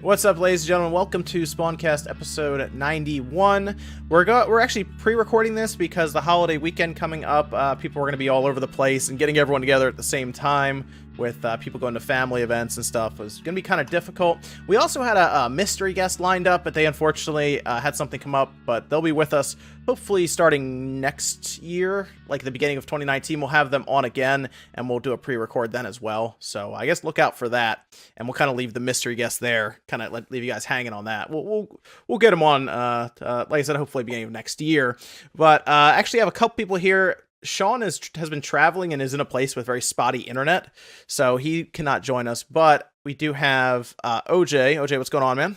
What's up, ladies and gentlemen? Welcome to Spawncast episode 91. We're actually pre-recording this because the holiday weekend coming up, people are going to be all over the place, and getting everyone together at the same time with people going to family events and stuff was going to be kind of difficult. We also had a mystery guest lined up, but they unfortunately had something come up, but they'll be with us hopefully starting next year, like the beginning of 2019. We'll have them on again, and we'll do a pre-record then as well. So I guess look out for that, and we'll kind of leave the mystery guest there, kind of leave you guys hanging on that. We'll get them on, like I said, hopefully beginning of next year. But actually, I have a couple people here. Sean has been traveling and is in a place with very spotty internet, so he cannot join us. But we do have OJ. OJ, what's going on, man?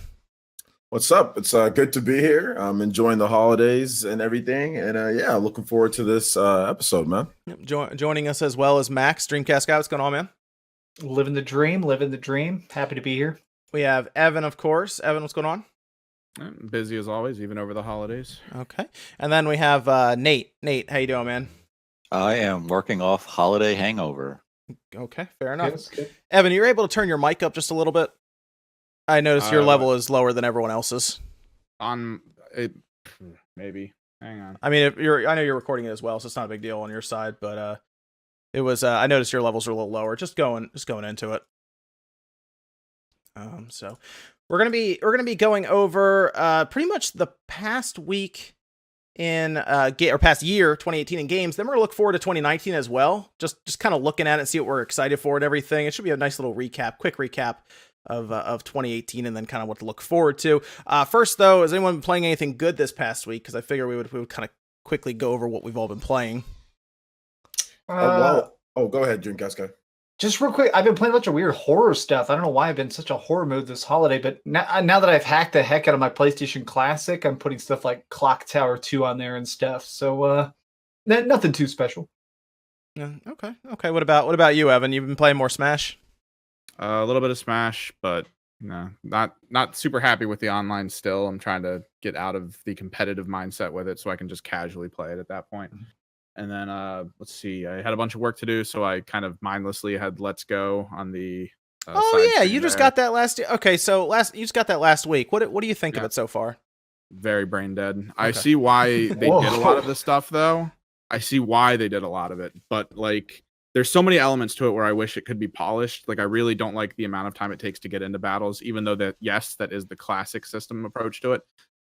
What's up? It's good to be here. I'm enjoying the holidays and everything, and yeah, looking forward to this episode, man. Joining us as well as Max, Dreamcast guy. What's going on, man? Living the dream. Happy to be here. We have Evan, of course. Evan, what's going on? I'm busy as always, even over the holidays. Okay. And then we have Nate. Nate, how you doing, man? I am working off holiday hangover. Okay, fair enough. Good. Evan, you're able to turn your mic up just a little bit? I noticed your level is lower than everyone else's. On it, maybe. Hang on. I mean, I know you're recording it as well, so it's not a big deal on your side. But it was. I noticed your levels are a little lower. Just going into it. So we're gonna be going over pretty much the past week in past year 2018 in games. Then we're gonna look forward to 2019 as well. Just kind of looking at it and see what we're excited for and everything. It should be a nice little quick recap of 2018 and then kind of what to look forward to. First though, has anyone been playing anything good this past week? Because I figure we would kind of quickly go over what we've all been playing. Go ahead, Dreamcast guy. Just real quick, I've been playing a bunch of weird horror stuff. I don't know why I've been in such a horror mood this holiday, but now that I've hacked the heck out of my PlayStation Classic, I'm putting stuff like Clock Tower 2 on there and stuff. So nothing too special. Yeah. Okay. What about you, Evan? You've been playing more Smash? A little bit of Smash, but no, not super happy with the online still. I'm trying to get out of the competitive mindset with it so I can just casually play it at that point. And then let's see, I had a bunch of work to do, so I kind of mindlessly had Let's Go on the you just got that last okay, so you just got that last week. What do you think of it so far? Very brain dead. Okay. I Okay. see why they did a lot of the stuff though. I see why they did a lot of it, but like there's so many elements to it where I wish it could be polished. Like I really don't like the amount of time it takes to get into battles, even though that is the classic system approach to it.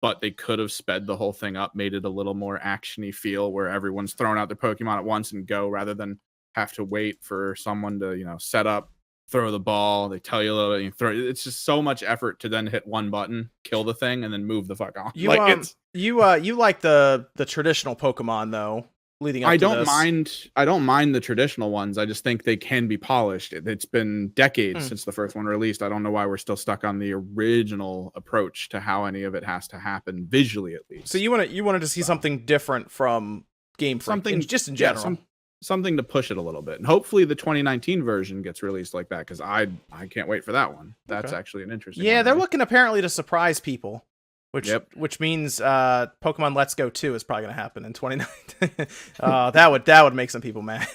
But they could have sped the whole thing up, made it a little more action-y feel where everyone's throwing out their Pokemon at once and go rather than have to wait for someone to, set up, throw the ball. They tell you a little bit, you throw. It's just so much effort to then hit one button, kill the thing, and then move the fuck on. You like the traditional Pokemon though. Leading up I to don't this. I don't mind the traditional ones. I just think they can be polished. It's been decades since the first one released. I don't know why we're still stuck on the original approach to how any of it has to happen visually, at least. So you wanted to see something different from Game Freak, just in general. Something to push it a little bit. And hopefully the 2019 version gets released like that, because I can't wait for that one. That's actually an interesting one. Yeah, they're looking apparently to surprise people. Which means Pokemon Let's Go 2 is probably going to happen in 2019. That would make some people mad.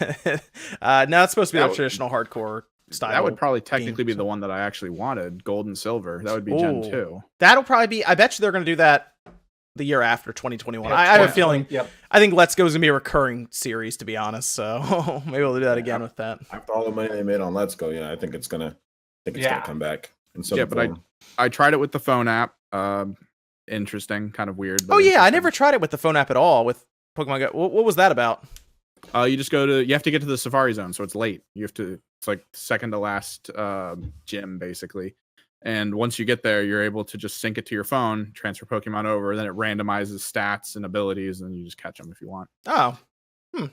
No, it's supposed to be the traditional hardcore style. That would probably technically be the one that I actually wanted, Gold and Silver. That would be Gen 2. That'll probably be. I bet you they're going to do that the year after 2021. I have a feeling. Yep. I think Let's Go is going to be a recurring series, to be honest. So maybe we'll do that again with that. After all the money they made on Let's Go, I think it's gonna come back. But I tried it with the phone app. Interesting, kind of weird. Oh yeah, I never tried it with the phone app at all with Pokemon Go. What was that about? You have to get to the Safari Zone, so it's late. It's like second to last gym basically. And once you get there, you're able to just sync it to your phone, transfer Pokemon over, then it randomizes stats and abilities, and you just catch them if you want. Oh,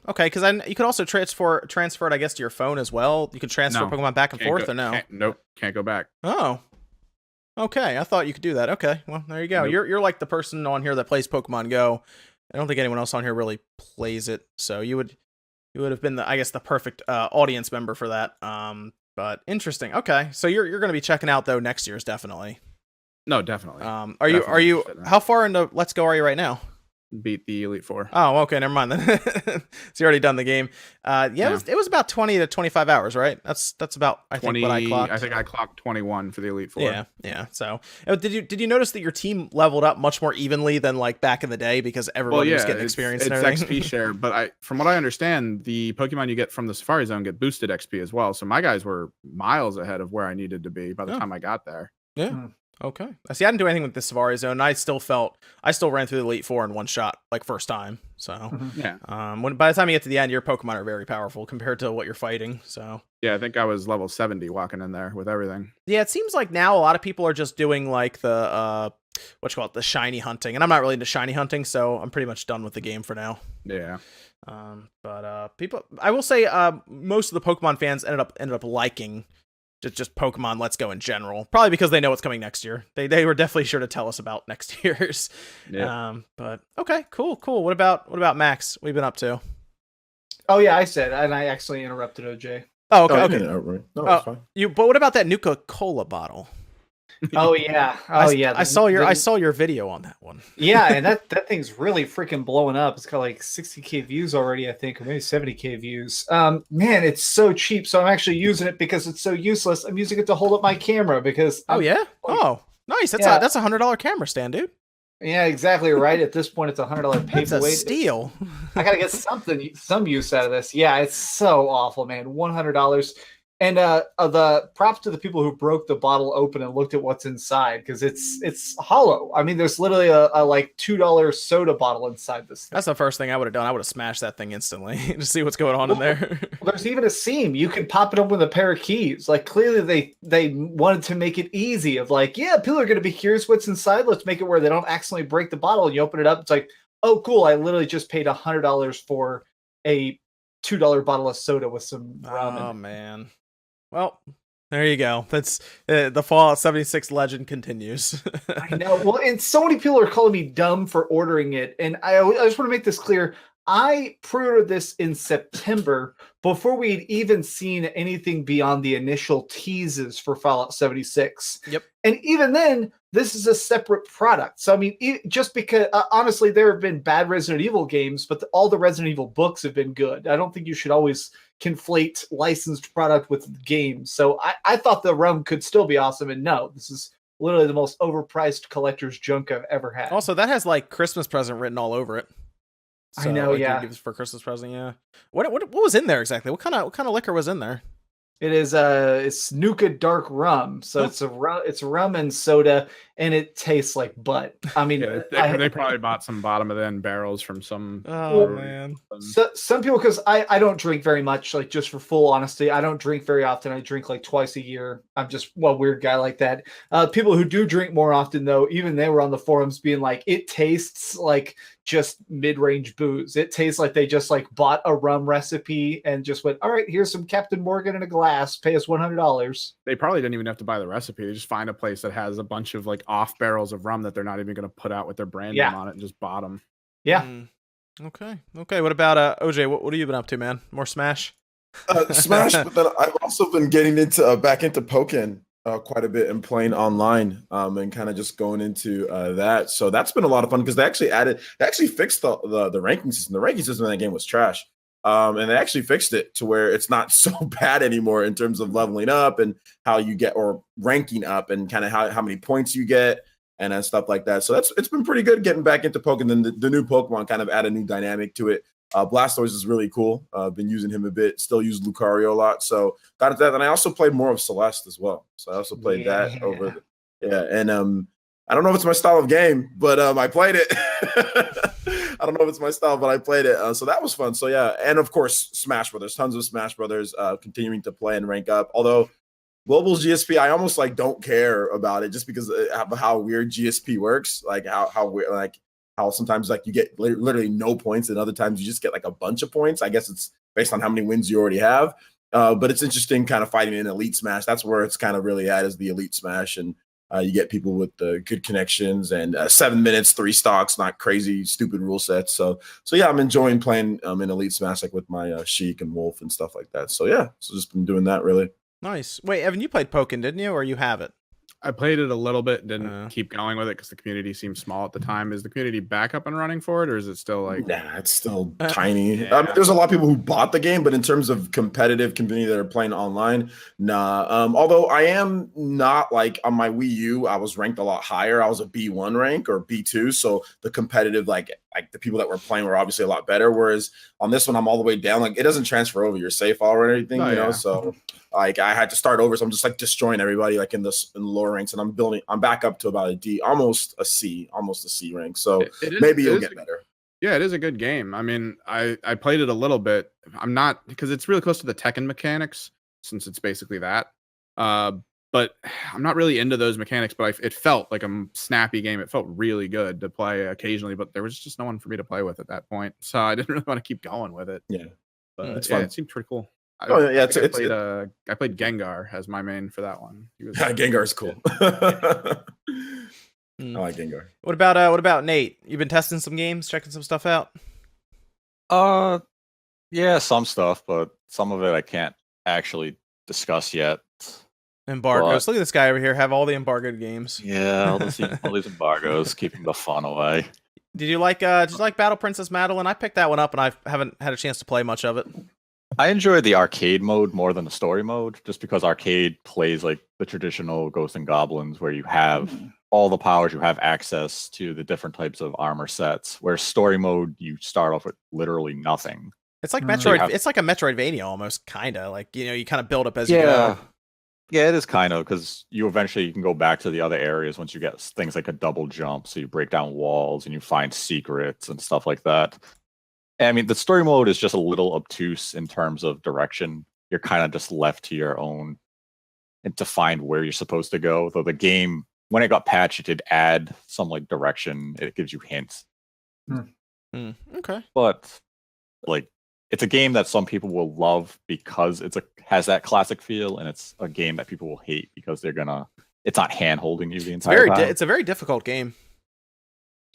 okay. Because you could also transfer it, I guess, to your phone as well. You could transfer Pokemon back and forth, or no? Nope, can't go back. Oh. Okay, I thought you could do that. Okay, well, there you go. Nope. You're like the person on here that plays Pokemon Go. I don't think anyone else on here really plays it, so you would have been the perfect audience member for that. But interesting. Okay, so you're going to be checking out though next year's definitely. No, definitely. Are you how far into Let's Go are you right now? beat the Elite Four. Oh, okay, never mind then. So you already done the game. Yeah. It was about 20 to 25 hours, right? That's about I think what I clocked. I think I clocked 21 for the Elite Four. Yeah. So did you notice that your team leveled up much more evenly than like back in the day because everybody was getting experience and everything? It's XP share, but from what I understand, the Pokemon you get from the Safari Zone get boosted XP as well. So my guys were miles ahead of where I needed to be by the time I got there. Yeah. Okay. I see. I didn't do anything with the Safari Zone. I still ran through the Elite Four in one shot, like first time. So yeah. By the time you get to the end, your Pokemon are very powerful compared to what you're fighting. So yeah, I think I was level 70 walking in there with everything. Yeah, it seems like now a lot of people are just doing like the the shiny hunting, and I'm not really into shiny hunting, so I'm pretty much done with the game for now. Yeah. People, I will say, most of the Pokemon fans ended up liking just Pokemon Let's Go in general, probably because they know what's coming next year. They were definitely sure to tell us about next year's. Yeah. But okay, cool. What about Max? What have you been up to? Oh yeah, I said, and I actually interrupted OJ. Oh, okay. No, it's fine. But what about that Nuka-Cola bottle? Oh yeah, I saw your video on that one. Yeah, and that thing's really freaking blowing up. It's got like 60K views already, I think, or maybe 70K views. Man, it's so cheap. So I'm actually using it because it's so useless. I'm using it to hold up my camera because. Nice. That's $100 camera stand, dude. Yeah, exactly right. At this point, it's $100 paperweight. That's a steal. I gotta get some use out of this. Yeah, it's so awful, man. $100. And the props to the people who broke the bottle open and looked at what's inside, because it's hollow. I mean, there's literally a like $2 soda bottle inside this thing. That's the first thing I would have done. I would have smashed that thing instantly to see what's going on in there. There's even a seam. You can pop it up with a pair of keys. Like, clearly they wanted to make it easy of like, yeah, people are going to be curious what's inside. Let's make it where they don't accidentally break the bottle. And you open it up. It's like, oh, cool. I literally just paid $100 for a $2 bottle of soda with some rum. Oh, man. Well, there you go. That's the Fallout 76 legend continues. I know. Well, and so many people are calling me dumb for ordering it. And I just want to make this clear. I pre-ordered this in September before we'd even seen anything beyond the initial teases for Fallout 76. Yep. And even then, this is a separate product. So, I mean, just because, honestly, there have been bad Resident Evil games, but all the Resident Evil books have been good. I don't think you should always conflate licensed product with games. So I thought the rum could still be awesome. And no, this is literally the most overpriced collector's junk I've ever had. Also, that has like Christmas present written all over it. So, I know, yeah. For Christmas present, yeah. What was in there exactly? What kind of liquor was in there? It is it's Nuka dark rum, so it's rum and soda, and it tastes like butt. I mean, they probably bought some bottom of the end barrels from some. Oh man! So, some people, because I don't drink very much. Like, just for full honesty, I don't drink very often. I drink like twice a year. I'm just a weird guy like that. People who do drink more often, though, even they were on the forums being like, it tastes like just mid-range booze. It tastes like they just like bought a rum recipe and just went, all right, here's some Captain Morgan in a glass, pay us $100. They probably didn't even have to buy the recipe. They just find a place that has a bunch of like off barrels of rum that they're not even going to put out with their brand name on it and just bought them. Yeah. Okay. What about OJ? What have you been up to, man? More Smash? Smash, but then I've also been getting into back into Pokken quite a bit and playing online and kind of just going into that. So that's been a lot of fun because they actually fixed the ranking system. The ranking system in that game was trash. And they actually fixed it to where it's not so bad anymore in terms of leveling up and how you get, or ranking up, and kind of how many points you get and stuff like that. So it's been pretty good getting back into Pokken. Then the new Pokemon kind of add a new dynamic to it. Blastoise is really cool. Been using him a bit. Still use Lucario a lot. So got that. And I also played more of Celeste as well. So I also played that over. And I don't know if it's my style of game, but I played it. I don't know if it's my style, but I played it. So that was fun. So yeah, and of course Smash Brothers, tons of Smash Brothers, continuing to play and rank up. Although Global's GSP, I almost like don't care about it just because of how weird GSP works. Like how weird, like how sometimes like you get literally no points, and other times you just get like a bunch of points. I guess it's based on how many wins you already have. But it's interesting kind of fighting in Elite Smash. That's where it's kind of really at, is the Elite Smash. And you get people with good connections and 7 minutes, 3 stocks, not crazy, stupid rule sets. So yeah, I'm enjoying playing in Elite Smash, like with my Sheik and Wolf and stuff like that. So yeah, so just been doing that really. Nice. Wait, Evan, you played Pokken, didn't you, or you have it? I played it a little bit, didn't Uh. keep going with it because the community seemed small at the time. Is the community back up and running for it, or is it still like? Nah, it's still tiny. Yeah. I mean, there's a lot of people who bought the game, but in terms of competitive community that are playing online, nah. Although I am not like on my Wii U, I was ranked a lot higher. I was a B1 rank or B2, so the competitive like the people that were playing were obviously a lot better. Whereas on this one, I'm all the way down. Like it doesn't transfer over. You're safe already, anything, Oh, you know. yeah. So like I had to start over, so I'm just like destroying everybody like in the lower ranks, and I'm back up to about a D, almost a C rank. So It is- maybe it it'll is get better. Yeah, it is a good game. I mean, I played it a little bit. I'm not because it's really close to the Tekken mechanics since it's basically that. But I'm not really into those mechanics. But it felt like a snappy game. It felt really good to play occasionally. But there was just no one for me to play with at that point, so I didn't really want to keep going with it. Yeah, But it's yeah, fun. it seemed pretty cool. I played Gengar as my main for that one. Gengar's cool. Hmm. I like Gengar. What about Nate? You've been testing some games, checking some stuff out? Yeah, some stuff, but some of it I can't actually discuss yet. Embargoes. Look at this guy over here. Have all the embargoed games. Yeah, all these embargoes, keeping the fun away. Did you like Battle Princess Madeline? I picked that one up and I haven't had a chance to play much of it. I enjoyed the arcade mode more than the story mode, just because arcade plays like the traditional Ghosts and Goblins, where you have all the powers, you have access to the different types of armor sets. Where story mode, you start off with literally nothing. It's like Mm. Metroid. It's like a Metroidvania almost, kind of like you kind of build up as you go. Yeah, it is kind of, because you can go back to the other areas once you get things like a double jump, so you break down walls and you find secrets and stuff like that. And, I mean, the story mode is just a little obtuse in terms of direction. You're kind of just left to your own and to find where you're supposed to go. Though the game, when it got patched, it did add some like direction. It gives you hints. Okay. But like, it's a game that some people will love because has that classic feel, and it's a game that people will hate because it's not hand holding you the entire time. It's a very difficult game.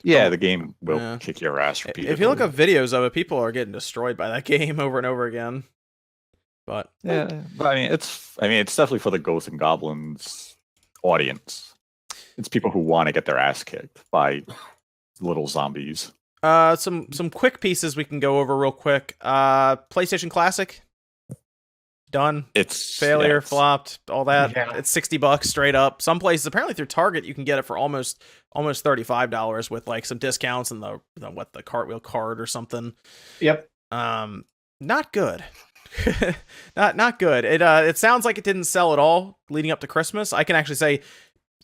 Yeah, the game will kick your ass repeatedly. If you look up videos of it, people are getting destroyed by that game over and over again. But yeah, but I mean, it's definitely for the Ghosts and Goblins audience. It's people who want to get their ass kicked by little zombies. some quick pieces we can go over real quick. PlayStation Classic. Done. It's failure, flopped, all that. Yeah. It's $60 straight up. Some places, apparently through Target, you can get it for almost $35 with like some discounts and the cartwheel card or something. Yep. Not good. not good. It sounds like it didn't sell at all leading up to Christmas. I can actually say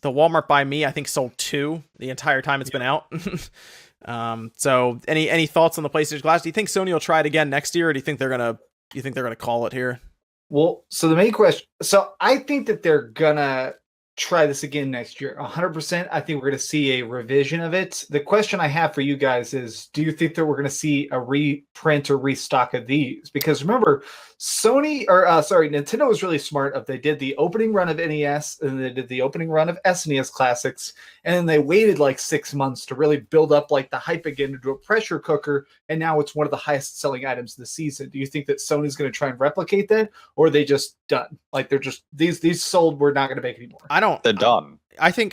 the Walmart by me, I think, sold 2 the entire time it's been out. So any thoughts on the PlayStation Classic? Do you think Sony will try it again next year, or do you think they're gonna call it here? Well, so the main question, so I think that they're gonna try this again next year. 100%. I think we're gonna see a revision of it. The question I have for you guys is, do you think that we're gonna see a reprint or restock of these? Because remember, Nintendo was really smart. They did the opening run of NES, and they did the opening run of SNES Classics, and then they waited like 6 months to really build up like the hype again to do a pressure cooker, and now it's one of the highest selling items of the season. Do you think that Sony's going to try and replicate that, or are they just done? Like they're just these sold, we're not going to make anymore. They're done. I think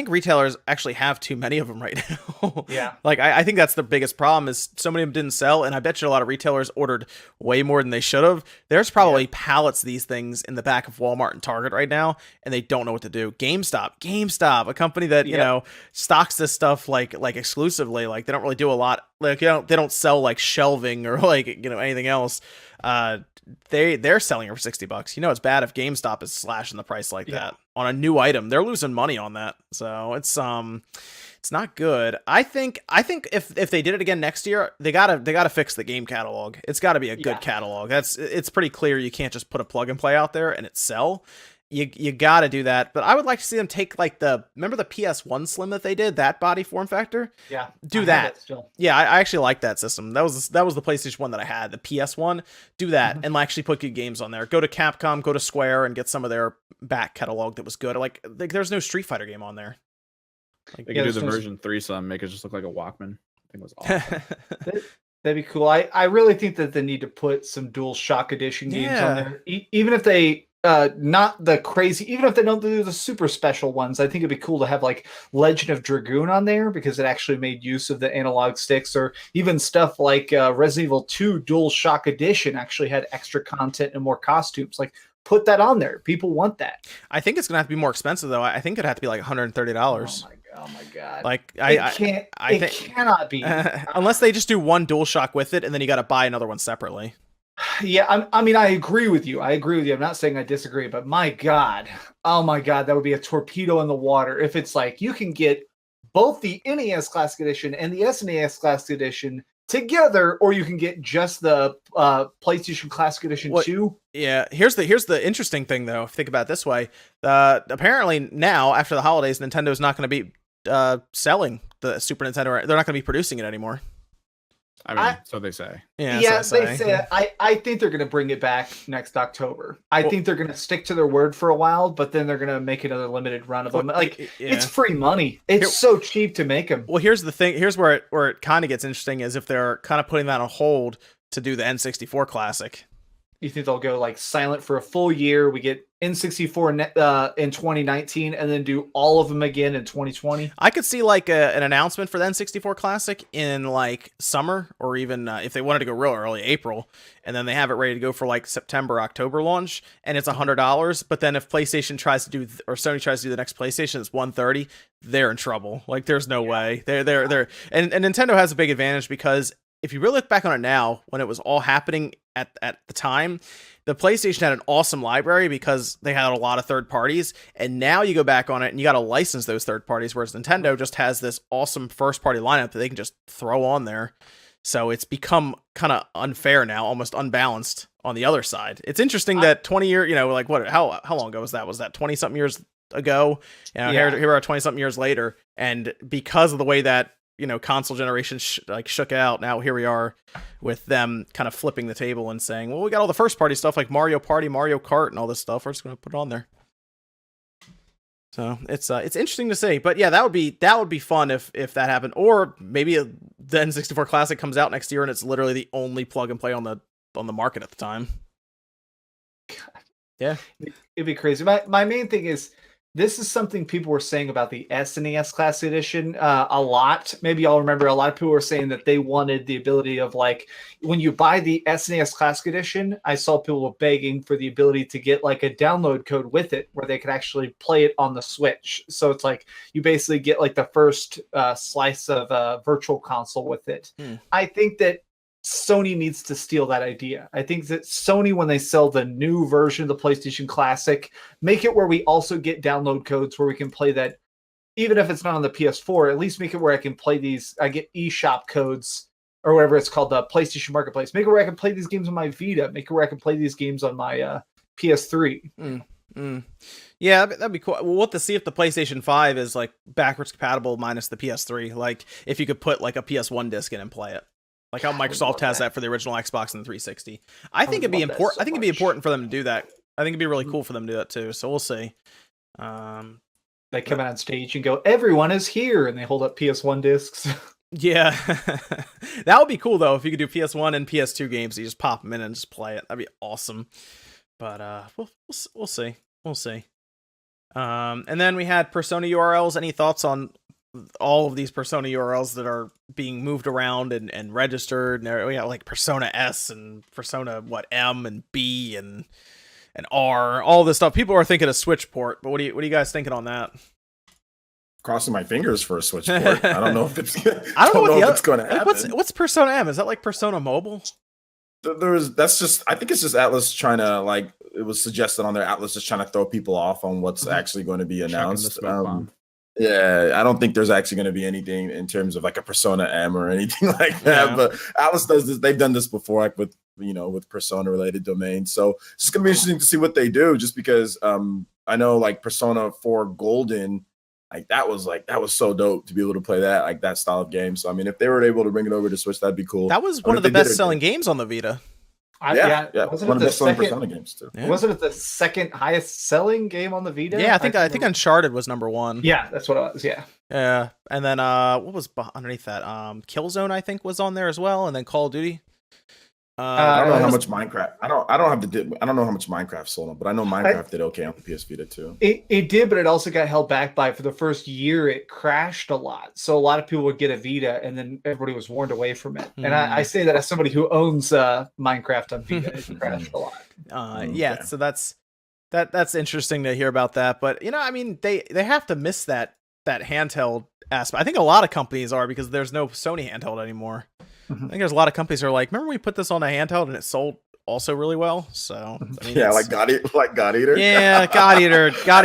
retailers actually have too many of them right now. Yeah. Like I think that's the biggest problem is so many of them didn't sell, and I bet you a lot of retailers ordered way more than they should have. There's probably pallets of these things in the back of Walmart and Target right now, and they don't know what to do. GameStop, a company that you know stocks this stuff like exclusively. Like they don't really do a lot. Like they don't sell like shelving or like anything else. They're selling it for $60. It's bad if GameStop is slashing the price like that on a new item. They're losing money on that, so it's not good. I think if they did it again next year, they gotta fix the game catalog. It's got to be a good catalog. It's pretty clear you can't just put a plug and play out there and it sell. You got to do that. But I would like to see them take like remember the PS1 Slim that they did, that body form factor? Yeah. Do that. Yeah, I actually like that system. That was the PlayStation 1 that I had, the PS1. Do that and actually put good games on there. Go to Capcom, go to Square and get some of their back catalog that was good. Like there's no Street Fighter game on there. They could do the version 3 make it just look like a Walkman. I think it was awesome. That'd be cool. I really think that they need to put some Dual Shock Edition games on there. Even if they not the crazy, even if they don't do the super special ones, I think it'd be cool to have like Legend of Dragoon on there because it actually made use of the analog sticks, or even stuff like Resident Evil 2 Dual Shock Edition actually had extra content and more costumes. Like, put that on there. People want that. I think it's gonna have to be more expensive though. I think it'd have to be like $130. Oh my god! Like it cannot be unless they just do one DualShock with it, and then you got to buy another one separately. Yeah, I mean, I agree with you. I'm not saying I disagree, but my God, oh my God, that would be a torpedo in the water if it's like you can get both the NES Classic Edition and the SNES Classic Edition together, or you can get just the PlayStation Classic Edition 2. Yeah, here's the interesting thing though. If you think about it this way, apparently now after the holidays, Nintendo's not going to be selling the Super Nintendo. They're not going to be producing it anymore. I mean, so they say. Yeah, they say. I think they're going to bring it back next October. I think they're going to stick to their word for a while, but then they're going to make another limited run of them. Like, it's free money. It's so cheap to make them. Well, here's the thing. Here's where it kind of gets interesting is if they're kind of putting that on hold to do the N64 Classic. You think they'll go like silent for a full year? We get N64 in 2019, and then do all of them again in 2020. I could see like an announcement for the N64 Classic in like summer, or even if they wanted to go real early, April, and then they have it ready to go for like September, October launch, and it's $100. But then if PlayStation tries to do or Sony tries to do the next PlayStation, it's $130. They're in trouble. Like there's no way. They're and Nintendo has a big advantage because if you really look back on it now, when it was all happening at the time, the PlayStation had an awesome library because they had a lot of third parties, and now you go back on it and you got to license those third parties, whereas Nintendo just has this awesome first party lineup that they can just throw on there. So it's become kind of unfair now, almost unbalanced on the other side. It's interesting that 20 years, like how long ago was that? Was that 20 something years ago? Here we are 20 something years later, and because of the way that console generation shook out, now here we are with them kind of flipping the table and saying, well, we got all the first party stuff like Mario Party, Mario Kart, and all this stuff. We're just going to put it on there. So it's interesting to see, but yeah, that would be fun if that happened, or maybe the N64 Classic comes out next year and it's literally the only plug and play on the market at the time. God. Yeah, it'd be crazy. My main thing is, this is something people were saying about the SNES Classic Edition a lot. Maybe y'all remember a lot of people were saying that they wanted the ability of, like, when you buy the SNES Classic Edition, I saw people begging for the ability to get like a download code with it where they could actually play it on the Switch. So it's like you basically get like the first slice of Virtual Console with it. I think that Sony needs to steal that idea. I think that Sony, when they sell the new version of the PlayStation Classic, make it where we also get download codes where we can play that, even if it's not on the PS4, at least make it where I can play these. I get eShop codes or whatever it's called, the PlayStation Marketplace. Make it where I can play these games on my Vita. Make it where I can play these games on my PS3. Yeah, that'd be cool. We'll have to see if the PlayStation 5 is like backwards compatible minus the PS3. Like if you could put like a PS1 disc in and play it. Like how Microsoft has that for the original Xbox and the 360. I think it'd be important. I think it'd be important for them to do that. I think it'd be really cool for them to do that too. So we'll see. They come out on stage and go, "Everyone is here," and they hold up PS1 discs. Yeah, that would be cool though if you could do PS1 and PS2 games. You just pop them in and just play it. That'd be awesome. But we'll see. We'll see. And then we had Persona URLs. Any thoughts on all of these Persona URLs that are being moved around and registered? And we got like Persona S and Persona M and B and R, all this stuff. People are thinking a Switch port, but what are you guys thinking on that? Crossing my fingers for a Switch port. I don't know if it's. I don't know if it's going to happen. What's Persona M? Is that like Persona Mobile? That's just. I think it's just Atlas trying to, like, it was suggested on there. Atlas just trying to throw people off on what's actually going to be announced. Yeah, I don't think there's actually going to be anything in terms of like a Persona M or anything like that. Yeah. But Atlas does this. They've done this before, like with Persona related domains. So it's going to be interesting to see what they do. Just because I know like Persona 4 Golden, that was so dope to be able to play that style of game. So I mean, if they were able to bring it over to Switch, that'd be cool. That was one of the best selling games on the Vita. Yeah. Wasn't one of the best selling Persona games too. Yeah. Wasn't it the second highest selling game on the Vita? Yeah, I think Uncharted was number 1. Yeah, that's what it was. Yeah. Yeah, and then what was underneath that? Killzone, I think, was on there as well, and then Call of Duty. I don't know how Uh, much Minecraft. I don't know how much Minecraft sold on, but I know Minecraft did okay on the PS Vita too. It did, but it also got held back by, for the first year, it crashed a lot. So a lot of people would get a Vita, and then everybody was warned away from it. And I say that as somebody who owns Minecraft on Vita, it crashed a lot. Yeah, so that's interesting to hear about that. But I mean, they have to miss that handheld aspect. I think a lot of companies are, because there's no Sony handheld anymore. I think there's a lot of companies who are like, remember we put this on a handheld and it sold also really well. So I mean, like God Eater. Yeah, God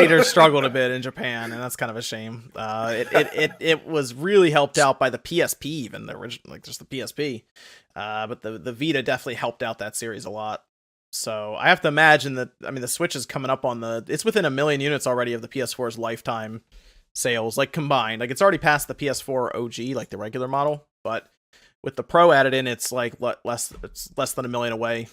Eater struggled a bit in Japan, and that's kind of a shame. It was really helped out by the PSP, even the original, like just the PSP. But the Vita definitely helped out that series a lot. So I have to imagine that, I mean, the Switch is coming up on it's within 1 million units already of the PS4's lifetime sales, like combined. Like it's already past the PS4 OG, like the regular model, but with the Pro added in, it's like less than 1 million away.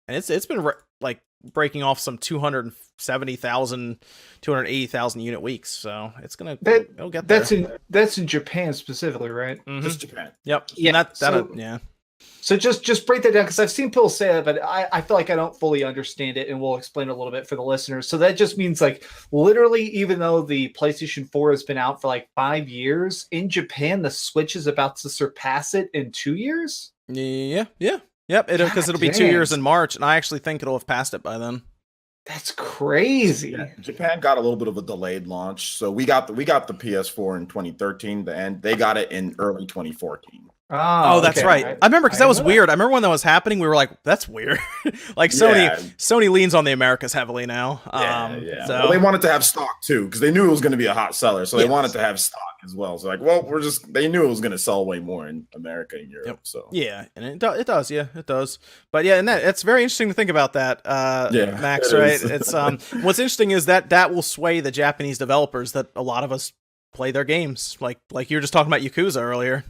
And it's been like breaking off some 270,000, 280,000 unit weeks. So it's it'll get there. That's in Japan specifically, right? Just Japan. Yep. Yeah. Yeah. So just break that down, because I've seen people say it, but I feel like I don't fully understand it, and we'll explain it a little bit for the listeners. So that just means, like, literally, even though the PlayStation 4 has been out for like 5 years, in Japan the Switch is about to surpass it in 2 years. Yep. Because it'll be 2 years in March, and I actually think it'll have passed it by then. That's crazy. Yeah, Japan got a little bit of a delayed launch, so we got the PS4 in 2013, and they got it in early 2014. Oh, that's right. I remember, because that was weird. I remember when that was happening, we were like, "That's weird." Like Sony leans on the Americas heavily now. So well, they wanted to have stock too, because they knew it was going to be a hot seller, so they wanted to have stock as well. So like, well, they knew it was going to sell way more in America and Europe. Yep. So yeah, and it does. Yeah, it does. But yeah, and it's very interesting to think about that. Max, right? It's what's interesting is that will sway the Japanese developers that a lot of us play their games. Like you were just talking about Yakuza earlier.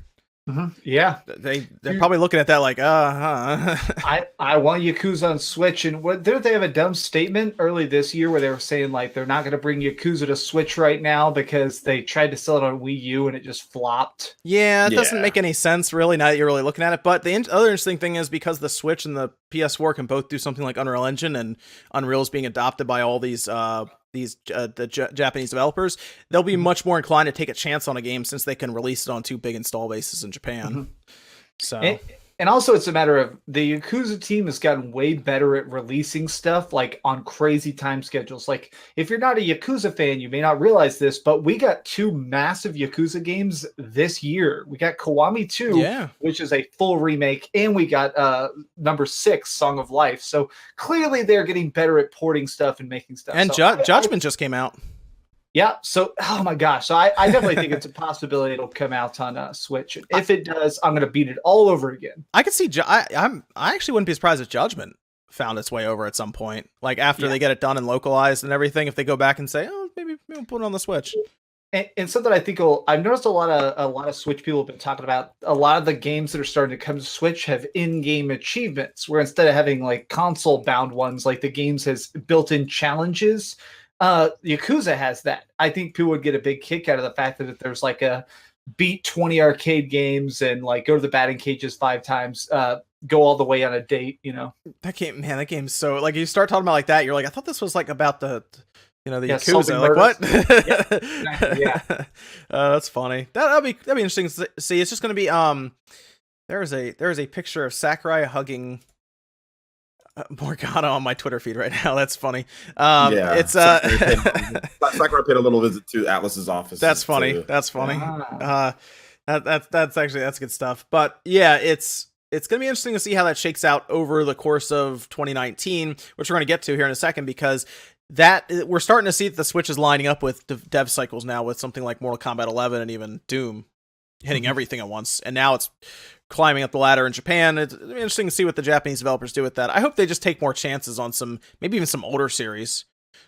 Yeah, they're probably looking at that like, I want Yakuza on Switch, and didn't they have a dumb statement early this year where they were saying like they're not going to bring Yakuza to Switch right now because they tried to sell it on Wii U and it just flopped. Yeah, it doesn't make any sense really now that you're really looking at it. But the other interesting thing is, because the Switch and the PS4 can both do something like Unreal Engine, and Unreal is being adopted by all these Japanese developers, they'll be much more inclined to take a chance on a game since they can release it on 2 big install bases in Japan. So and also it's a matter of the Yakuza team has gotten way better at releasing stuff like on crazy time schedules. Like if you're not a Yakuza fan, you may not realize this, but we got 2 massive Yakuza games this year. We got Kiwami 2, which is a full remake, and we got number 6, Song of Life. So clearly they're getting better at porting stuff and making stuff. And Judgment just came out. Yeah, so oh my gosh, so I definitely think it's a possibility it'll come out on Switch. If it does, I'm gonna beat it all over again. I could see. I actually wouldn't be surprised if Judgment found its way over at some point, like after they get it done and localized and everything. If they go back and say, oh, maybe we'll put it on the Switch. And something I think I've noticed a lot of Switch people have been talking about. A lot of the games that are starting to come to Switch have in-game achievements, where instead of having like console-bound ones, like the games has built-in challenges. Yakuza has that. I think people would get a big kick out of the fact that if there's like a beat 20 arcade games and like go to the batting cages 5 times, go all the way on a date, That game's so, like, you start talking about like that, you're like, I thought this was like about the Yakuza. Like, what? Yeah. That's funny. That'd be interesting to see. It's just gonna be there is a picture of Sakurai hugging Morgana on my Twitter feed right now. That's funny. It's Sakurai paid a little visit to Atlas's office. That's funny. That's funny. That's good stuff. But yeah, it's gonna be interesting to see how that shakes out over the course of 2019, which we're gonna get to here in a second, because that we're starting to see that the Switch is lining up with dev cycles now, with something like Mortal Kombat 11 and even Doom hitting everything at once, and now it's climbing up the ladder in Japan. It's interesting to see what the Japanese developers do with that. I hope they just take more chances on maybe even some older series.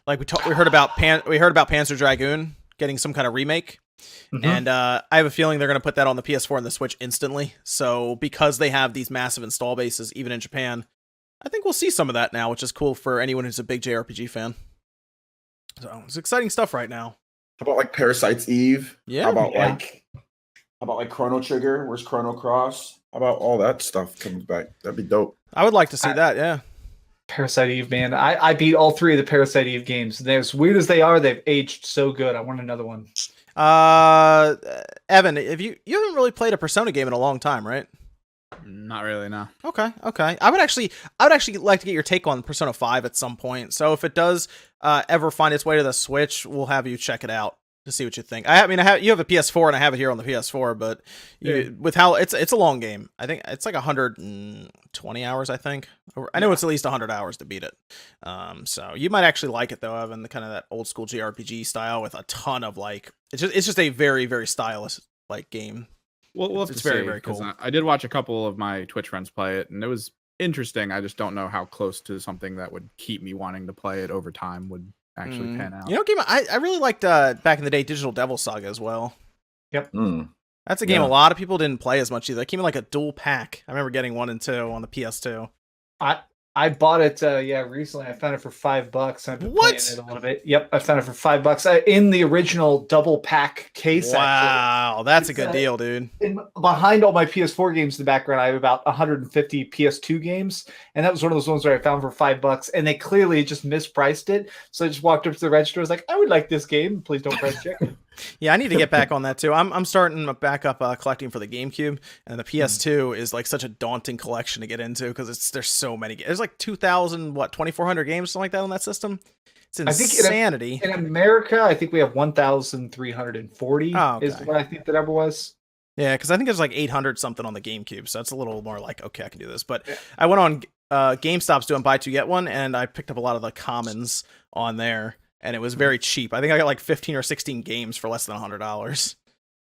Like we heard about Panzer Dragoon getting some kind of remake, and I have a feeling they're going to put that on the PS4 and the Switch instantly. So because they have these massive install bases even in Japan, I think we'll see some of that now, which is cool for anyone who's a big JRPG fan. So it's exciting stuff right now. How about like Parasite's Eve? Yeah. How about like Chrono Trigger? Where's Chrono Cross? How about all that stuff comes back? That'd be dope. I would like to see that. Yeah. Parasite Eve, man. I beat all 3 of the Parasite Eve games. They're as weird as they are, they've aged so good. I want another one. Evan, if you haven't really played a Persona game in a long time, right? Not really, no. Okay. I would actually like to get your take on Persona 5 at some point. So if it does ever find its way to the Switch, we'll have you check it out to see what you think. I mean, you have a PS4 and I have it here on the PS4, but with how it's a long game. I think it's like 120 hours. I think I know it's at least 100 hours to beat it. So you might actually like it though, Evan. The kind of that old school JRPG style with a ton of like it's just a very very stylish like game. Well, we'll have It's to very, see, very 'cause cool. I did watch a couple of my Twitch friends play it, and it was interesting. I just don't know how close to something that would keep me wanting to play it over time would actually pan out. You know, game I really liked back in the day, Digital Devil Saga as well. That's a game a lot of people didn't play as much either. It came in like a dual pack. I remember getting 1 and 2 on the PS2. I bought it recently. I found it for $5. I've been playing it a little bit. Yep, I found it for $5 in the original double pack case. Wow, that's a good deal, dude. Behind all my PS4 games in the background, I have about 150 PS2 games, and that was one of those ones where I found for $5, and they clearly just mispriced it. So I just walked up to the register. I was like, "I would like this game. Please don't price check." Yeah, I need to get back on that too. I'm starting back up collecting for the GameCube, and the PS2 is like such a daunting collection to get into because there's so many. There's like 2,400 games, something like that on that system. It's insanity. In America, I think we have 1,340. Oh, okay. Is what I think the number was. Yeah, because I think there's like 800 something on the GameCube, so it's a little more like okay, I can do this. But I went on GameStop's doing buy two get one, and I picked up a lot of the commons on there. And it was very cheap. I think I got like 15 or 16 games for less than $100.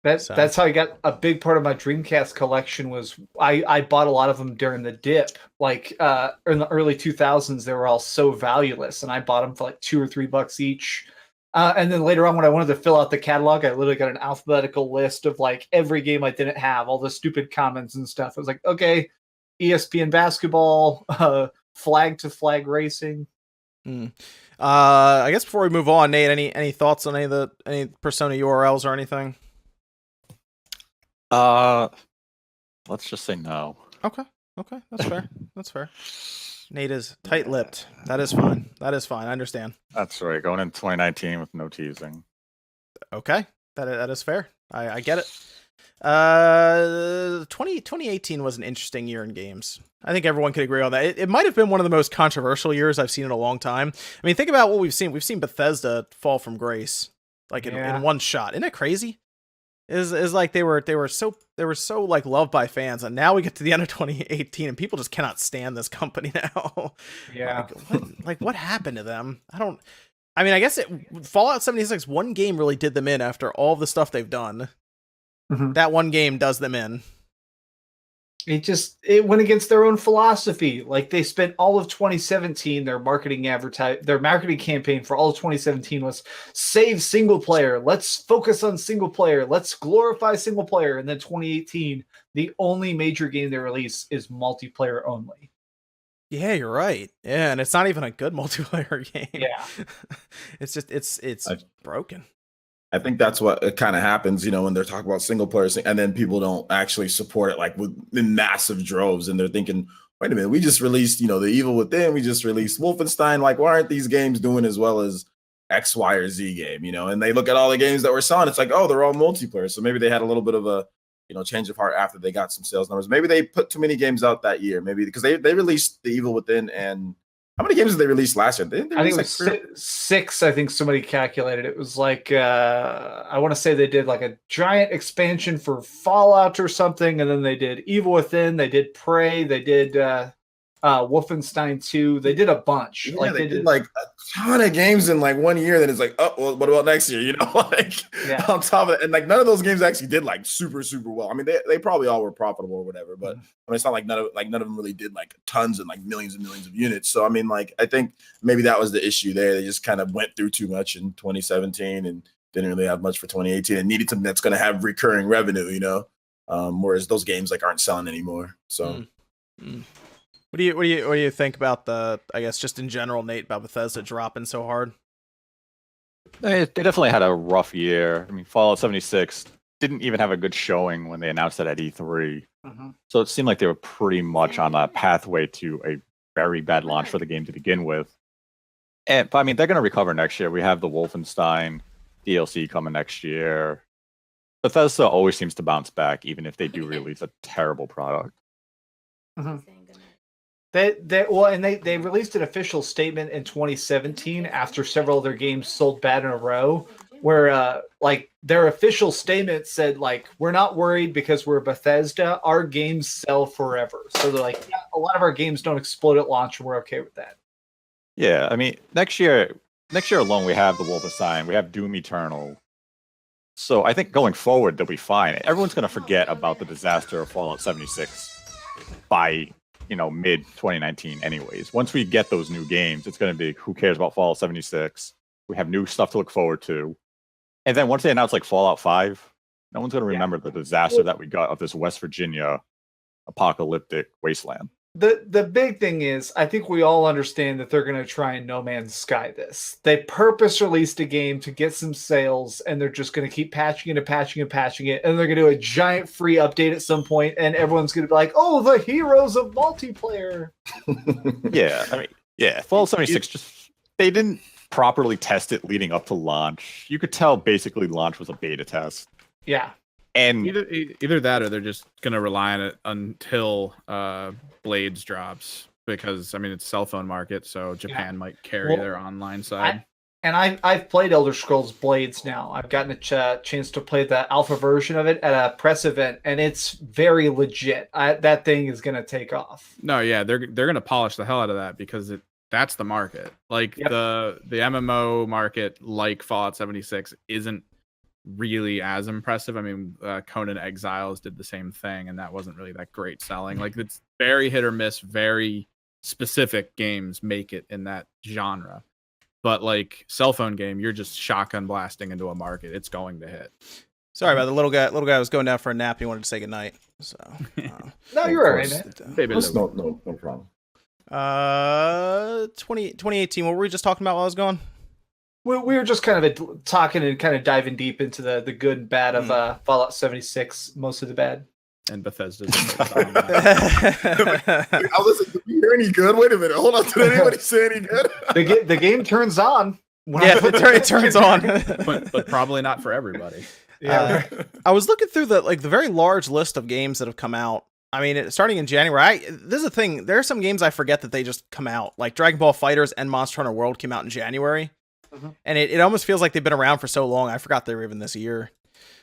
That's how I got a big part of my Dreamcast collection. Was I bought a lot of them during the dip, like in the early 2000s. They were all so valueless, and I bought them for like $2 or $3 each. And then later on, when I wanted to fill out the catalog, I literally got an alphabetical list of like every game I didn't have, all the stupid commons and stuff. I was like, okay, ESPN basketball, flag to flag racing. I guess before we move on, Nate, any thoughts on any Persona URLs or anything? Let's just say no. Okay, that's fair. That's fair. Nate is tight-lipped. That is fine. I understand. That's right. Going in 2019 with no teasing. Okay, that is fair. I get it. 2018 was an interesting year in games. I think everyone could agree on that. It might have been one of the most controversial years I've seen in a long time. I mean, think about what we've seen. We've seen Bethesda fall from grace, like in one shot. Isn't it crazy? Is like they were so like loved by fans, and now we get to the end of 2018, and people just cannot stand this company now. Yeah, what happened to them? I mean, I guess Fallout 76, one game really did them in after all the stuff they've done. Mm-hmm. That one game does them in. It went against their own philosophy. Like they spent all of 2017, their marketing campaign for all of 2017 was save single player. Let's focus on single player. Let's glorify single player. And then 2018, the only major game they release is multiplayer only. Yeah, you're right. Yeah, and it's not even a good multiplayer game. Yeah. It's just it's broken. I think that's what kind of happens, when they're talking about single players, and then people don't actually support it like in massive droves, and they're thinking, wait a minute, we just released, The Evil Within, we just released Wolfenstein, like why aren't these games doing as well as X, Y, or Z game, And they look at all the games that we're selling, it's like, oh, they're all multiplayer. So maybe they had a little bit of a, change of heart after they got some sales numbers. Maybe they put too many games out that year, maybe because they released The Evil Within and how many games did they release last year? I think it was 6. I think somebody calculated. It was like, I want to say they did like a giant expansion for Fallout or something. And then they did Evil Within. They did Prey. They did Wolfenstein 2. They did a bunch. Yeah, they did like a ton of games in like 1 year. Then it's like, oh, well, what about next year? On top of it. And like none of those games actually did like super, super well. I mean, they probably all were profitable or whatever, but I mean, it's not like none of them really did like tons and like millions and millions of units. So I mean, like I think maybe that was the issue there. They just kind of went through too much in 2017 and didn't really have much for 2018 and needed something that's going to have recurring revenue, whereas those games like aren't selling anymore. So. What do you think about I guess just in general, Nate, about Bethesda dropping so hard? They definitely had a rough year. I mean, Fallout 76 didn't even have a good showing when they announced it at E3. So it seemed like they were pretty much on a pathway to a very bad launch for the game to begin with. But I mean, they're going to recover next year. We have the Wolfenstein DLC coming next year. Bethesda always seems to bounce back, even if they do release a terrible product. They released an official statement in 2017 after several of their games sold bad in a row, where like their official statement said like, we're not worried because we're Bethesda, our games sell forever. So they're like, yeah, a lot of our games don't explode at launch, and we're okay with that. Yeah, I mean, next year alone, we have the Wolfenstein, we have Doom Eternal. So I think going forward, they'll be fine. Everyone's going to forget about the disaster of Fallout 76 by, mid 2019 anyways. Once we get those new games, it's going to be, who cares about Fallout 76? We have new stuff to look forward to. And then once they announce like Fallout 5, no one's going to remember the disaster that we got of this West Virginia apocalyptic wasteland. The big thing is, I think we all understand that they're going to try and No Man's Sky this. They purpose released a game to get some sales, and they're just going to keep patching it, and they're going to do a giant free update at some point, and everyone's going to be like, oh, the heroes of multiplayer. Fallout 76, they didn't properly test it leading up to launch. You could tell basically launch was a beta test. Yeah. And either that or they're just going to rely on it until Blades drops, because I mean it's cell phone market, so Japan might carry their online side. I've played Elder Scrolls Blades now. I've gotten a chance to play the alpha version of it at a press event, and it's very legit. That thing is going to take off. No, yeah, they're going to polish the hell out of that, because that's the market. Like the MMO market, like Fallout 76, isn't really as impressive. I mean, Conan Exiles did the same thing, and that wasn't really that great selling. Like, it's very hit or miss. Very specific games make it in that genre, but like cell phone game, you're just shotgun blasting into a market. It's going to hit. Sorry about the little guy. Little guy was going down for a nap. He wanted to say goodnight. So no, you're all right, man. No problem. 2018. What were we just talking about while I was gone? We were just kind of talking and kind of diving deep into the good and bad of Fallout 76, most of the bad. And Bethesda. I was like, did we hear any good? Wait a minute. Hold on. Did anybody say any good? The game turns on. It turns on. but probably not for everybody. Yeah. I was looking through the very large list of games that have come out. I mean, starting in January, this is the thing. There are some games I forget that they just come out. Like Dragon Ball FighterZ and Monster Hunter World came out in January. And it almost feels like they've been around for so long. I forgot they were even this year.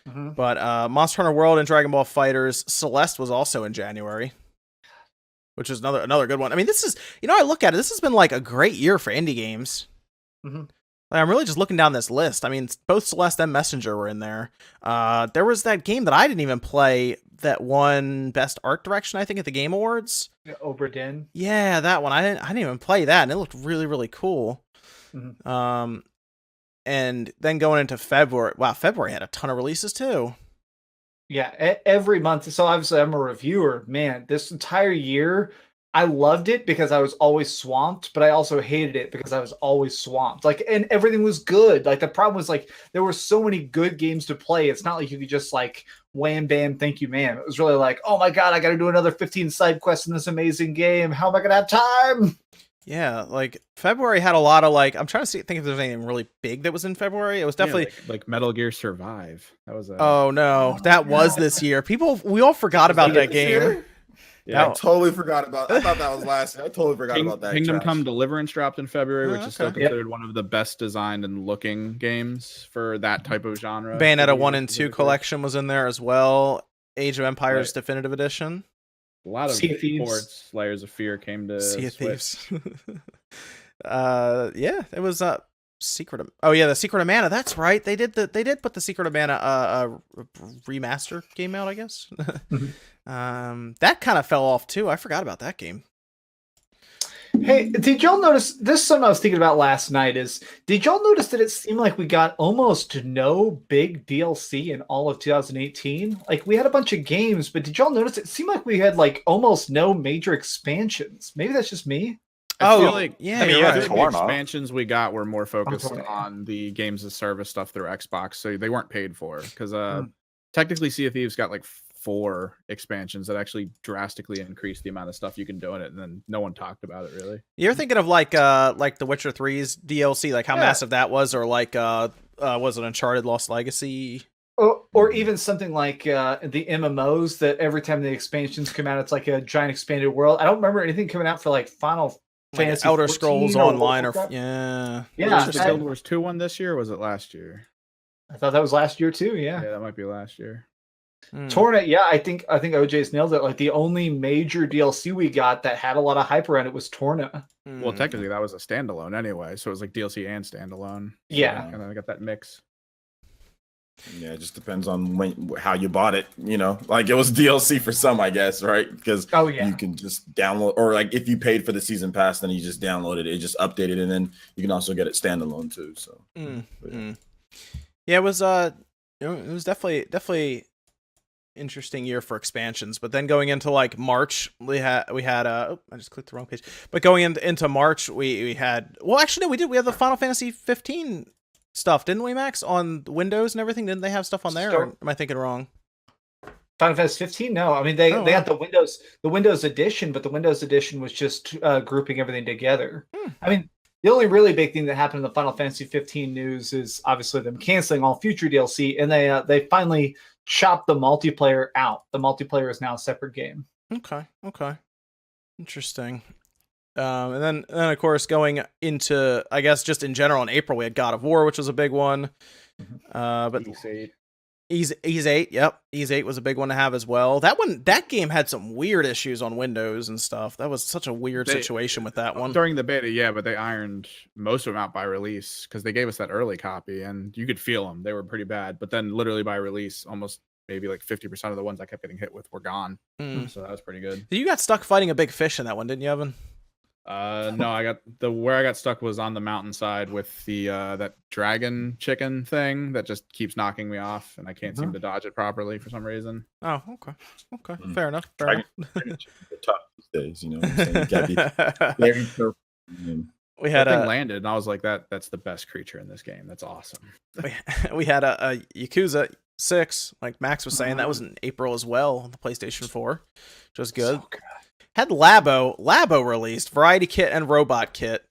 But Monster Hunter World and Dragon Ball FighterZ, Celeste was also in January, which is another good one. I mean, this is, I look at it, this has been like a great year for indie games. Like, I'm really just looking down this list. I mean, both Celeste and Messenger were in there. There was that game that I didn't even play that won Best Art Direction, I think, at the Game Awards. Obra Dinn. Yeah, that one. I didn't even play that, and it looked really, really cool. And then going into February, February had a ton of releases too. Yeah, every month. So obviously I'm a reviewer. Man, this entire year, I loved it because I was always swamped, but I also hated it because I was always swamped. Like, and everything was good. Like, the problem was like there were so many good games to play. It's not like you could just like wham bam, thank you, ma'am. It was really like, oh my god, I got to do another 15 side quests in this amazing game. How am I gonna have time? Yeah, like February had a lot of like, I'm trying to think if there's anything really big that was in February. It was definitely like Metal Gear Survive. That was was this year. We all forgot about that game. Yeah, I totally forgot about. I thought that was last year. I totally forgot about that. Kingdom Come Deliverance dropped in February, which is still considered one of the best designed and looking games for that type of genre. Bayonetta 1 and 2 collection was in there as well. Age of Empires Definitive Edition. A lot of reports. Layers of Fear came to Sea of Thieves. It was Secret of the Secret of Mana. That's right. They did put the Secret of Mana remaster game out, I guess. That kind of fell off too. I forgot about that game. Hey, did y'all notice this? Is something I was thinking about last night. Did y'all notice that it seemed like we got almost no big DLC in all of 2018? Like, we had a bunch of games, but did y'all notice it seemed like we had like almost no major expansions? Maybe that's just me. I feel like, yeah, I mean, the expansions we got were more focused on the games as service stuff through Xbox, so they weren't paid for. Because technically, Sea of Thieves got like 4 expansions that actually drastically increased the amount of stuff you can do in it, and then no one talked about it really. You're thinking of like The Witcher 3's DLC, like how massive that was, or like was it Uncharted Lost Legacy? Or even something like the MMOs that every time the expansions come out, it's like a giant expanded world. I don't remember anything coming out for like Final Fantasy Elder 14 Scrolls or Online, or yeah. Was the Guild Wars 2 one this year, or was it last year? I thought that was last year too. Yeah, that might be last year. Torna, yeah, I think OJ's nailed it. Like the only major DLC we got that had a lot of hype around it was Torna. Well, technically that was a standalone anyway, so it was like DLC and standalone. So yeah, kind of got that mix. Yeah, it just depends on how you bought it. You know, like it was DLC for some, I guess, right? Because you can just download, or like if you paid for the season pass, then you just download it. It just updated, and then you can also get it standalone too. So yeah, it was definitely interesting year for expansions. But then going into like March, we had I just clicked the wrong page. But going into March, we had we had the Final Fantasy 15 stuff, didn't we, Max, on Windows and everything? Didn't they have stuff on there? Or am I thinking wrong? Final Fantasy 15? No, I mean they had the Windows edition, but the Windows edition was just grouping everything together. I mean, the only really big thing that happened in the Final Fantasy 15 news is obviously them canceling all future DLC, and they finally chopped the multiplayer out. The multiplayer is now a separate game. Okay, interesting. And then of course going into, I guess, just in general in April we had God of War, which was a big one. But Ease 8, yep. Ease 8 was a big one to have as well. That game had some weird issues on Windows and stuff. That was such a weird situation with that one. During the beta, yeah, but they ironed most of them out by release because they gave us that early copy and you could feel them. They were pretty bad, but then literally by release, almost maybe like 50% of the ones I kept getting hit with were gone. So that was pretty good. You got stuck fighting a big fish in that one, didn't you, Evan? No, where I got stuck was on the mountainside with the that dragon chicken thing that just keeps knocking me off, and I can't seem to dodge it properly for some reason. Oh, okay, fair enough. Tough these days, you know. What I'm saying? You gotta be very careful. We had a landed, and I was like, "That's the best creature in this game. That's awesome." We had a Yakuza 6, like Max was saying, that was in April as well on the PlayStation 4, which was good. So good. Had Labo released, Variety Kit and Robot Kit,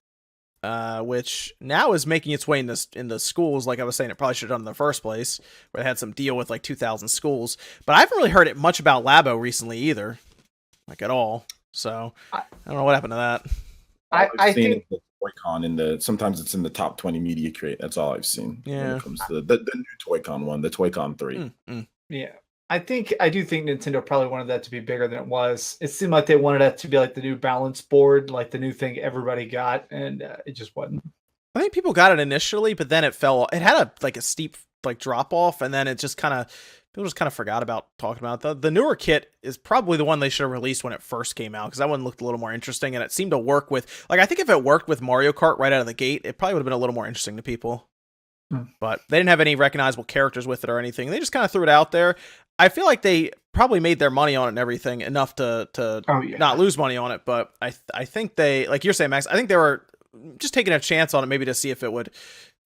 which now is making its way in the schools. Like I was saying, it probably should have done in the first place, where they had some deal with like 2,000 schools. But I haven't really heard much about Labo recently either, like at all. So I don't know what happened to that. I think the Toy-Con sometimes it's in the top 20 media crate. That's all I've seen. Yeah, when it comes to the new Toy-Con one, the Toy-Con 3. Yeah. I do think Nintendo probably wanted that to be bigger than it was. It seemed like they wanted it to be like the new balance board, like the new thing everybody got, and it just wasn't. I think people got it initially, but then it fell. It had a steep like drop off, and then it just people just kind of forgot about talking about it. The newer kit is probably the one they should have released when it first came out, because that one looked a little more interesting, and it seemed to work with, like, I think if it worked with Mario Kart right out of the gate, it probably would have been a little more interesting to people. But they didn't have any recognizable characters with it or anything. They just kind of threw it out there. I feel like they probably made their money on it and everything enough to not lose money on it. But I think they, like you're saying, Max, I think they were just taking a chance on it, maybe to see if it would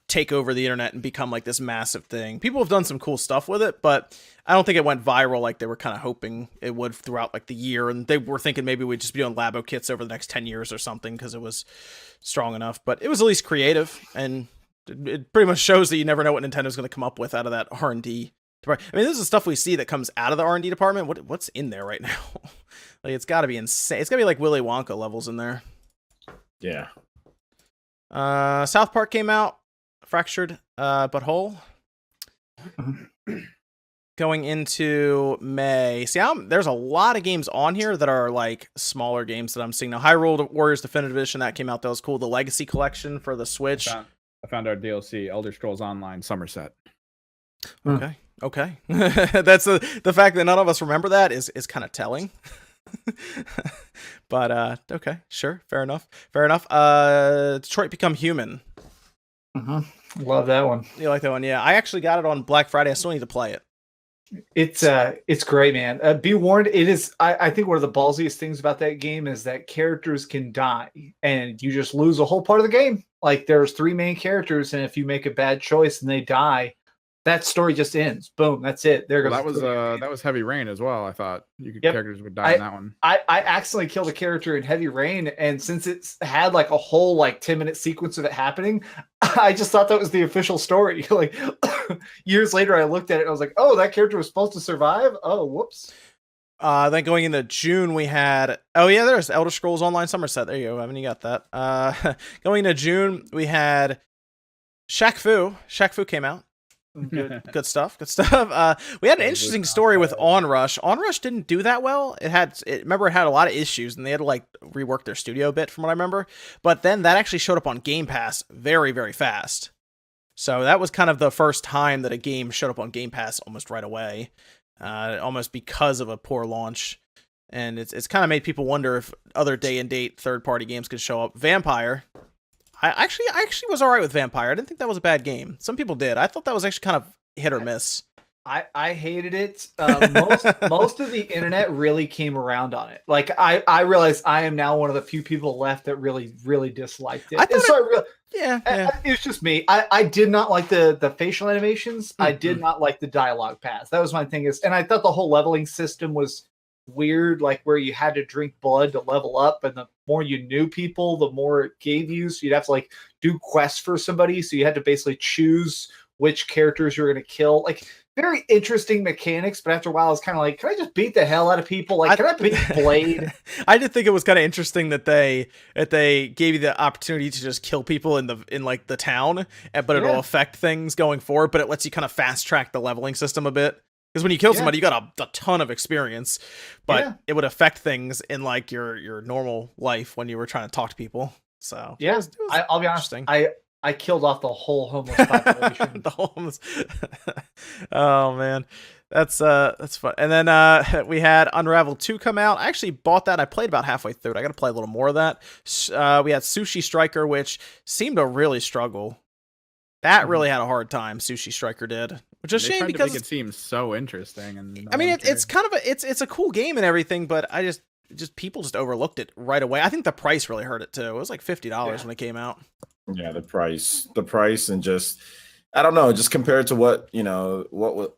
take over the internet and become like this massive thing. People have done some cool stuff with it, but I don't think it went viral like they were kind of hoping it would throughout like the year. And they were thinking maybe we'd just be doing Labo kits over the next 10 years or something because it was strong enough. But it was at least creative, and it pretty much shows that you never know what Nintendo's going to come up with out of that R&D department. I mean, this is stuff we see that comes out of the R&D department. What's in there right now? Like, it's got to be insane. It's got to be like Willy Wonka levels in there. Yeah. South Park came out. Fractured but whole. Going into May. See, there's a lot of games on here that are like smaller games that I'm seeing now. Hyrule Warriors Definitive Edition, that came out. That was cool. The Legacy Collection for the Switch. I found our DLC, Elder Scrolls Online Somerset. Okay. That's the fact that none of us remember that is kind of telling. But okay, sure, fair enough. Detroit Become Human. Love that one. You like that one? Yeah, I actually got it on Black Friday. I still need to play it. It's great, man. Be warned, it is. I think one of the ballsiest things about that game is that characters can die, and you just lose a whole part of the game. Like, there's 3 main characters, and if you make a bad choice and they die, that story just ends. Boom, that's it. There goes. That was Heavy Rain as well. I thought Yep. characters would die in that one. I accidentally killed a character in Heavy Rain, and since it's had like a whole like 10-minute sequence of it happening, I just thought that was the official story. Like years later, I looked at it and I was like, "Oh, that character was supposed to survive." Oh, whoops. Then going into June, we had there's Elder Scrolls Online Somerset. There you go. I mean, you got that. Going into June, we had Shaq Fu. Shaq Fu came out. Good stuff. We had an interesting story with Onrush. Onrush didn't do that well. It had a lot of issues, and they had to like rework their studio a bit, from what I remember. But then that actually showed up on Game Pass very, very fast. So that was kind of the first time that a game showed up on Game Pass almost right away, almost because of a poor launch. And it's kind of made people wonder if other day and date third-party games could show up. Vampire. I actually was all right with Vampire. I didn't think that was a bad game. Some people did. I thought that was actually kind of hit or miss. I hated it. Most of the internet really came around on it. Like I realized I am now one of the few people left that really, really disliked it. It was just me. I did not like the facial animations. Mm-hmm. I did not like the dialogue paths. That was my thing. And I thought the whole leveling system was weird, like where you had to drink blood to level up, and the more you knew people, the more it gave you. So you'd have to like do quests for somebody. So you had to basically choose which characters you were going to kill. Like very interesting mechanics, but after a while, it's kind of like, can I just beat the hell out of people? Like, can I beat Blade? I did think it was kind of interesting that they gave you the opportunity to just kill people in the town, but it'll affect things going forward. But it lets you kind of fast track the leveling system a bit. Because when you kill somebody, you got a ton of experience, but it would affect things in like your normal life when you were trying to talk to people. So I'll be honest. I killed off the whole homeless population. The homeless. Oh man, that's fun. And then we had Unravel 2 come out. I actually bought that. I played about halfway through it. I got to play a little more of that. We had Sushi Striker, which seemed to really struggle. That really had a hard time. Sushi Striker did, which is a shame because it seems so interesting. And I mean, it's kind of it's a cool game and everything, but I just people just overlooked it right away. I think the price really hurt it too. It was like $50 when it came out. Yeah, the price, and just I don't know, just compared to what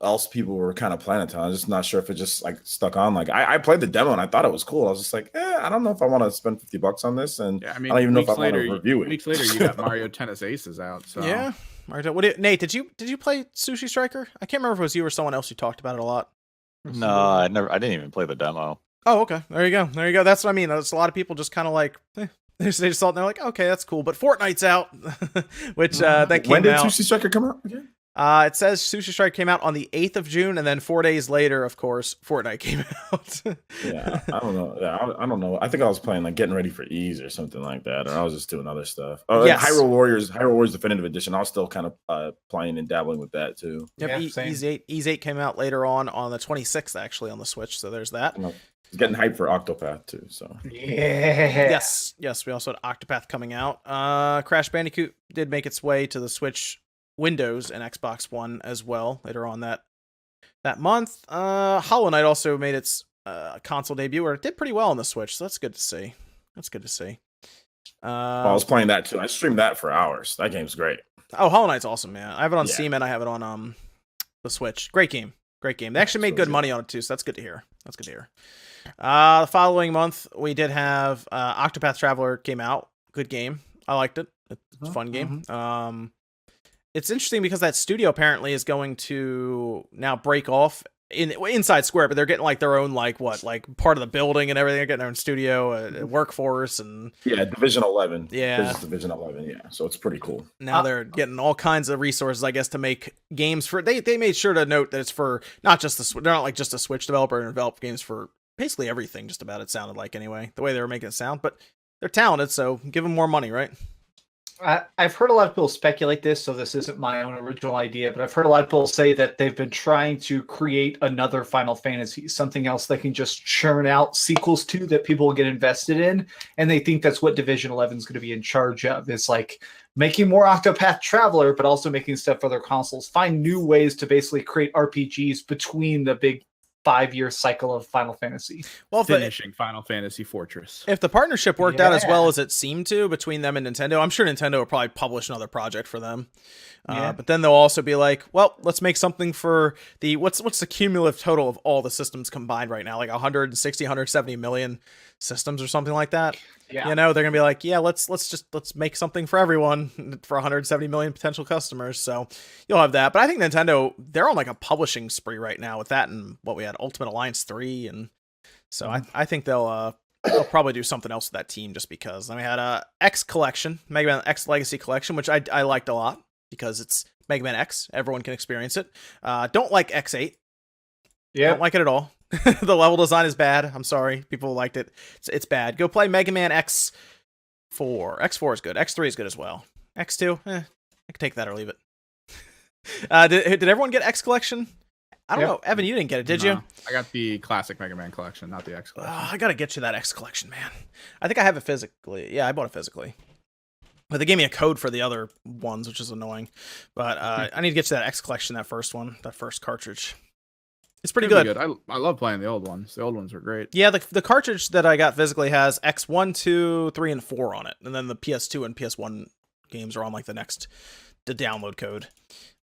else people were kind of planning to. I'm just not sure if it just like stuck on. Like I played the demo and I thought it was cool. I was just like, I don't know if I want to spend $50 on this, and I don't even know if I want to review it. Weeks later, you got Mario Tennis Aces out. So yeah, Mario. Nate, did you play Sushi Striker? I can't remember if it was you or someone else who talked about it a lot. No, I didn't even play the demo. Oh, okay. There you go. That's what I mean. There's a lot of people just kind of like. They just thought, they're like, okay, that's cool. But Fortnite's out, which that came out. When did Sushi Striker come out again? It says Sushi Strike came out on the 8th of June, and then 4 days later, of course, Fortnite came out. Yeah, I don't know. I don't know. I think I was playing like getting ready for Ease or something like that, or I was just doing other stuff. Oh, yes. Hyrule Warriors Definitive Edition. I was still kind of playing and dabbling with that too. Yep, Ease 8 came out later on the 26th, actually, on the Switch. So there's that. It's getting hyped for Octopath too. So yes. We also had Octopath coming out. Crash Bandicoot did make its way to the Switch, Windows, and Xbox One as well later on that month. Hollow Knight also made its console debut, where it did pretty well on the Switch. So that's good to see. I was playing that too. I streamed that for hours. That game's great. Oh, Hollow Knight's awesome, man. I have it on Steam and I have it on the Switch. Great game. They actually made good money on it too, so that's good to hear. The following month, we did have Octopath Traveler came out. Good game. I liked it. It's a fun game. It's interesting because that studio apparently is going to now break off inside Square, but they're getting like their own like part of the building and everything. They're getting their own studio, workforce, and Division 11. Yeah, Division 11. Yeah, so it's pretty cool. Now they're getting all kinds of resources, I guess, to make games for. They made sure to note that it's for not just they're not like just a Switch developer and develop games for basically everything. Just about it sounded like anyway, the way they were making it sound. But they're talented, so give them more money, right? I've heard a lot of people speculate this, so this isn't my own original idea, but I've heard a lot of people say that they've been trying to create another Final Fantasy, something else they can just churn out sequels to that people will get invested in, and they think that's what Division 11 is going to be in charge of. It's like making more Octopath Traveler, but also making stuff for other consoles. Find new ways to basically create RPGs between the big 5-year cycle of Final Fantasy. Well, Finishing Final Fantasy Fortress. if the partnership worked out as Yeah. well as it seemed to between them and Nintendo, I'm sure Nintendo will probably publish another project for them. Yeah. But then they'll also be like, well, let's make something for the what's the cumulative total of all the systems combined right now, like 160, 170 million systems or something like that. Yeah. You know, they're gonna be like, yeah, let's make something for everyone for 170 million potential customers. So you'll have that. But I think Nintendo, they're on like a publishing spree right now with that and what we had, Ultimate Alliance 3, and so I think they'll probably do something else with that team just because. Then we had X Collection, Mega Man X Legacy Collection, which I liked a lot because it's Mega Man X. Everyone can experience it. Don't like X8. Yeah. Don't like it at all. The level design is bad. I'm sorry. People liked it. It's bad. Go play Mega Man X4. X4 is good. X3 is good as well. X2, I can take that or leave it. Did everyone get X Collection? I don't know. Evan, you didn't get it, did you? No, I got the classic Mega Man collection, not the X collection. I gotta get you that X Collection, man. I think I have it physically. Yeah, I bought it physically. But they gave me a code for the other ones, which is annoying. But I need to get you that X Collection, that first one, that first cartridge. It's pretty It'll good. be I love playing the old ones. The old ones were great. Yeah, the cartridge that I got physically has X1, 2, 3, and 4 on it. And then the PS2 and PS1 games are on like the download code.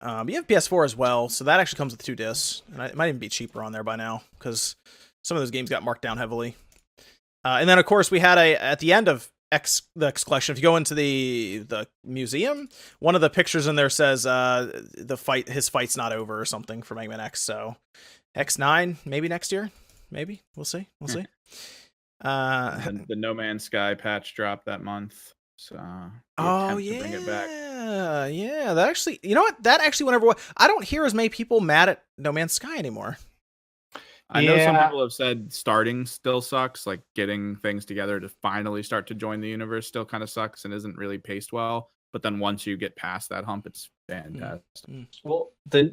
You have PS4 as well, so that actually comes with 2 discs. And it might even be cheaper on there by now, because some of those games got marked down heavily. And then, of course, we had at the end of the X Collection, if you go into the museum, one of the pictures in there says his fight's not over or something for Mega Man X. So X9, maybe next year. Maybe. We'll see. And the No Man's Sky patch dropped that month. So oh to bring it back. yeah. That actually, you know what? That actually went over well. I don't hear as many people mad at No Man's Sky anymore. I know some Yeah. people have said starting still sucks, like getting things together to finally start to join the universe still kind of sucks and isn't really paced well. But then once you get past that hump, it's fantastic. Well, the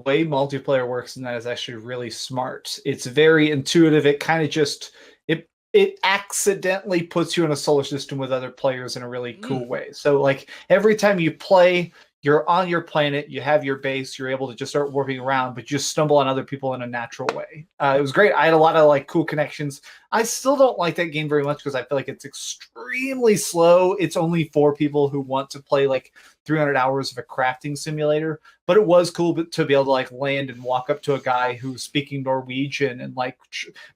way multiplayer works in that is actually really smart. It's very intuitive. It kind of just it accidentally puts you in a solar system with other players in a really cool way. So like every time you play, you're on your planet, you have your base, you're able to just start warping around, but you just stumble on other people in a natural way. It was great. I had a lot of like cool connections. I still don't like that game very much because I feel like it's extremely slow. It's only for people who want to play like 300 hours of a crafting simulator, but it was cool to be able to like land and walk up to a guy who's speaking Norwegian and like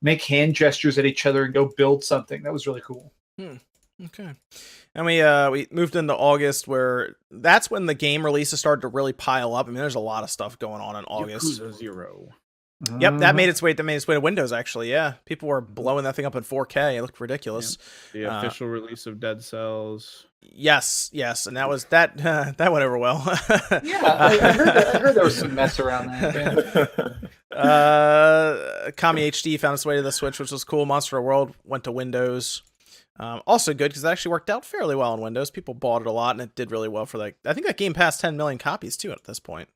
make hand gestures at each other and go build something. That was really cool. Okay. And we moved into August, where that's when the game releases started to really pile up. I mean, there's a lot of stuff going on in August. Yakuza 0. Yep, that made its way to Windows, actually. Yeah, people were blowing that thing up in 4K. It looked ridiculous. The official release of Dead Cells. Yes, and that was that went over well. Yeah, I heard there was some mess around that. Yeah. Kami HD found its way to the Switch, which was cool. Monster World went to Windows. Also good because it actually worked out fairly well on Windows. People bought it a lot, and it did really well for like I think that game passed 10 million copies too at this point.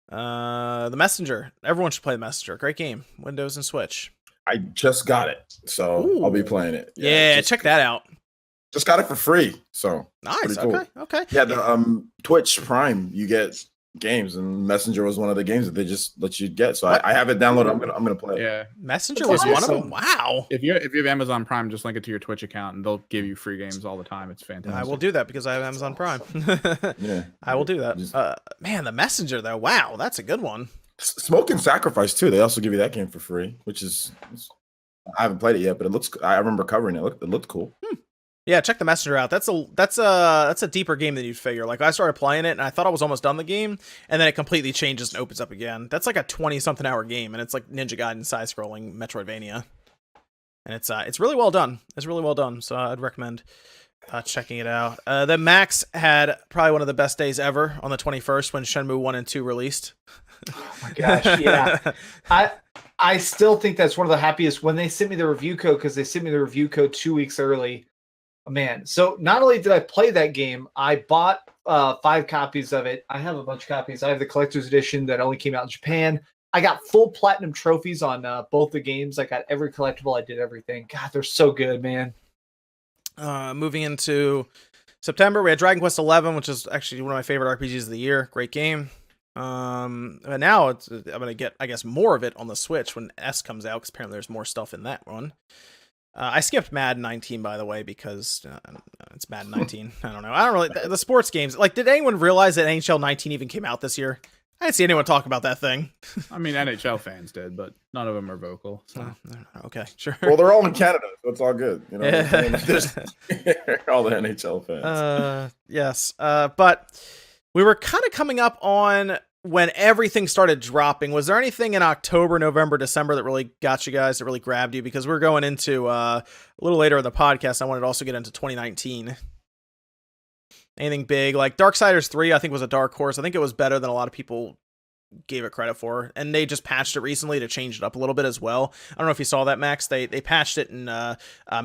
The Messenger. Everyone should play The Messenger. Great game. Windows and Switch. I just got it, so Ooh. I'll be playing it. Yeah, check that out. Just got it for free, so Nice. pretty cool. Okay. Yeah, the Twitch Prime, you get games, and Messenger was one of the games that they just let you get. So I have it downloaded. I'm gonna play it. Yeah. Messenger That's was one of awesome. them. Wow. If you have Amazon Prime, just link it to your Twitch account and they'll give you free games all the time. It's fantastic. I will do that because I have Amazon Prime. Yeah, I will do that. Just- Man, the Messenger though. Wow, that's a good one. Smoke and Sacrifice too. They also give you that game for free, which is I haven't played it yet, but it looks. I remember covering it. It looked cool. Yeah, check the Messenger out. That's a deeper game than you'd figure. Like I started playing it and I thought I was almost done the game, and then it completely changes and opens up again. That's like a 20-something hour game, and it's like Ninja Gaiden side-scrolling Metroidvania, and it's really well done. It's really well done. So I'd recommend checking it out. The Max had probably one of the best days ever on the 21st when Shenmue 1 and 2 released. Oh my gosh, yeah. I still think that's one of the happiest when they sent me the review code, because they sent me the review code 2 weeks early. Man, so not only did I play that game, I bought 5 copies of it. I have a bunch of copies. I have the collector's edition that only came out in Japan. I got full platinum trophies on both the games. I got every collectible. I did everything. God, they're so good, man. Moving into September, we had Dragon Quest XI, which is actually one of my favorite RPGs of the year. Great game. But now I'm gonna get, I guess, more of it on the Switch when S comes out, because apparently there's more stuff in that one. I skipped Madden 19, by the way, because it's Madden 19. I don't know. I don't really the sports games. Like, did anyone realize that NHL 19 even came out this year? I didn't see anyone talk about that thing. I mean, NHL fans did, but none of them are vocal. So. Okay, sure. Well, they're all in Canada, so it's all good. You know, Yeah. all the NHL fans. Yes. But we were kind of coming up on when everything started dropping. Was there anything in October, November, December that really got you guys, that really grabbed you? Because we're going into a little later in the podcast, I wanted to also get into 2019. Anything big? Like Darksiders 3, I think, was a dark horse. I think it was better than a lot of people gave it credit for. And they just patched it recently to change it up a little bit as well. I don't know if you saw that, Max. They patched it and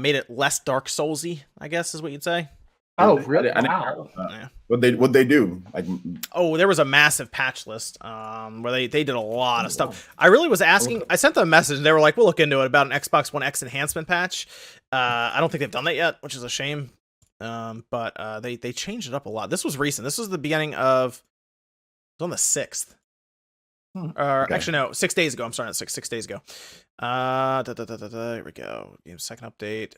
made it less Dark Soulsy, I guess is what you'd say. Oh, really? Wow. Yeah. What'd they do? Like, oh, there was a massive patch list where they did a lot of stuff. I really was asking. I sent them a message and they were like, "We'll look into it," about an Xbox One X enhancement patch. I don't think they've done that yet, which is a shame. But they changed it up a lot. This was recent. This was the beginning of. It was on the 6th. Actually, no, 6 days ago. I'm sorry, not 6 days ago. Here we go. Second update.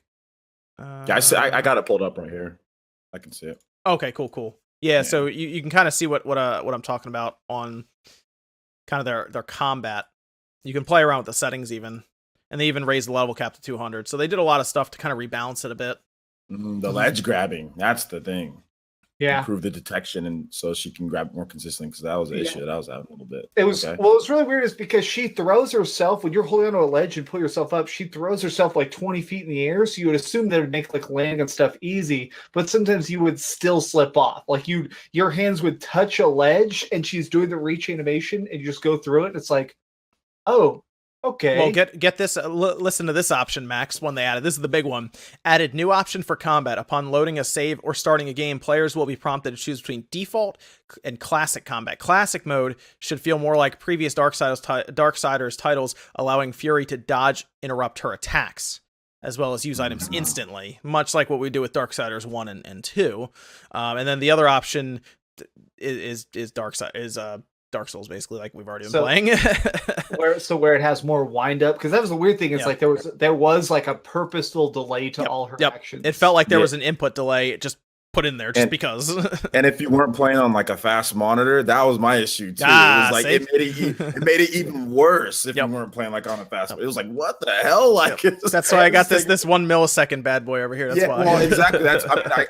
yeah, I got it pulled up right here. I can see it. Okay, cool. Yeah, so you can kind of see what I'm talking about on kind of their combat. You can play around with the settings even, and they even raised the level cap to 200. So they did a lot of stuff to kind of rebalance it a bit. The ledge grabbing, that's the thing. Yeah. Improve the detection, and so she can grab more consistently, because that was the issue that I was having a little bit. It was well, it was really weird is because she throws herself when you're holding onto a ledge and pull yourself up, she throws herself like 20 feet in the air. So you would assume that it would make like landing and stuff easy, but sometimes you would still slip off. Like your hands would touch a ledge and she's doing the reach animation and you just go through it. It's like, oh, okay. Well, get this. Listen to this option, Max. One they added. This is the big one. Added new option for combat. Upon loading a save or starting a game, players will be prompted to choose between default and classic combat. Classic mode should feel more like previous Darksiders titles, allowing Fury to dodge, interrupt her attacks, as well as use items instantly, much like what we do with Darksiders 1 and 2. And then the other option is Dark Souls, basically, like we've already been playing. where it has more wind up, because that was the weird thing. It's like there was like a purposeful delay to all her actions. It felt like there was an input delay just put in there because. And if you weren't playing on like a fast monitor, that was my issue too. It was like it made it even worse if you weren't playing like on a fast. It was like, what the hell? Like that's why I got this 1 millisecond bad boy over here. That's why. Well, exactly.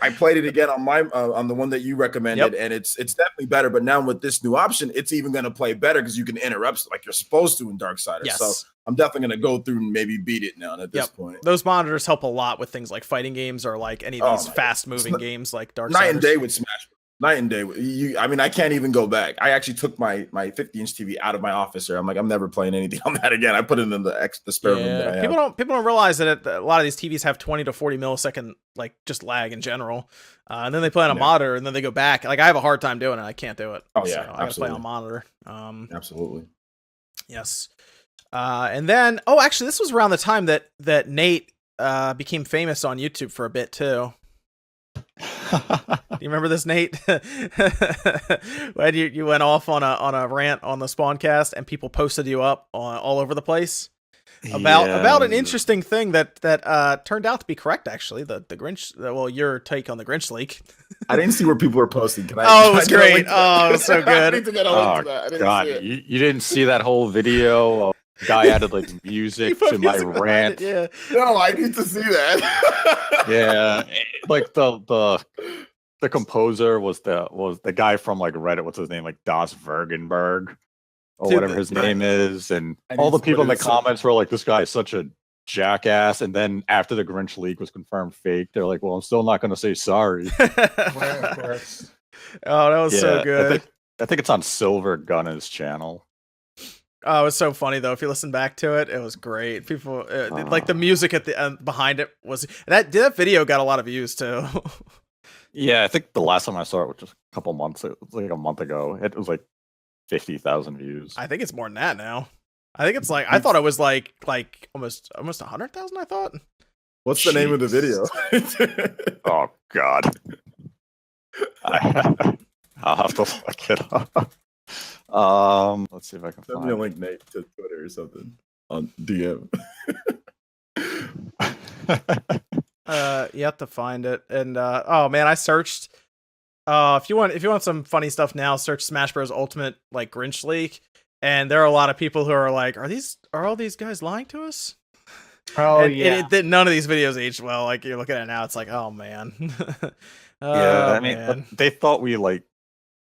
I played it again on my on the one that you recommended, and it's definitely better. But now with this new option, it's even going to play better because you can interrupt like you're supposed to in Darksiders. Yes. So I'm definitely going to go through and maybe beat it now at this point. Those monitors help a lot with things like fighting games or like any of these fast-moving games like Darksiders. Night and day with Smash. Night and day. I mean, I can't even go back. I actually took my 50-inch TV out of my office here. I'm like, I'm never playing anything on that again. I put it in the spare room that I have. People don't realize that a lot of these TVs have 20 to 40 millisecond like just lag in general. And then they play on a monitor and then they go back. Like I have a hard time doing it. I can't do it. Oh yeah, so I gotta play on monitor. Absolutely. Yes. And then, actually, this was around the time that Nate became famous on YouTube for a bit too. Do you remember this, Nate? When you went off on a rant on the Spawncast and people posted you up all over the place about an interesting thing that turned out to be correct, actually. The Grinch. Well, your take on the Grinch leak. I didn't see where people were posting. It was great. Oh, it was so good. I need to get a link to that. God, you didn't see that whole video? Guy added like music to my rant. No, I need to see that. Yeah, like the composer was the guy from like Reddit. What's his name? Like Das Vergenberg or whatever his name is, and all the people in the comments were like, "This guy is such a jackass." And then after the Grinch leak was confirmed fake, they're like, "Well, I'm still not going to say sorry." Of course. Oh, that was so good. I think it's on Silver Gunna's channel. Oh, it was so funny though. If you listen back to it, it was great. People like the music at the behind it was that video got a lot of views too. Yeah, I think the last time I saw it was just a couple months. It was like a month ago. It was like 50,000 views. I think it's more than that now. I think it's like I thought it was like almost 100,000. I thought. What's the name of the video? Oh God, I'll have to look it up. Let's see if I can Send find me a link, Nate, to Twitter or something on DM. You have to find it. And oh man, I searched. If you want some funny stuff now, search Smash Bros. Ultimate like Grinch leak, and there are a lot of people who are like, are all these guys lying to us? Oh and yeah. None of these videos aged well. Like you're looking at it now, it's like, oh man. Yeah, I mean, man. they thought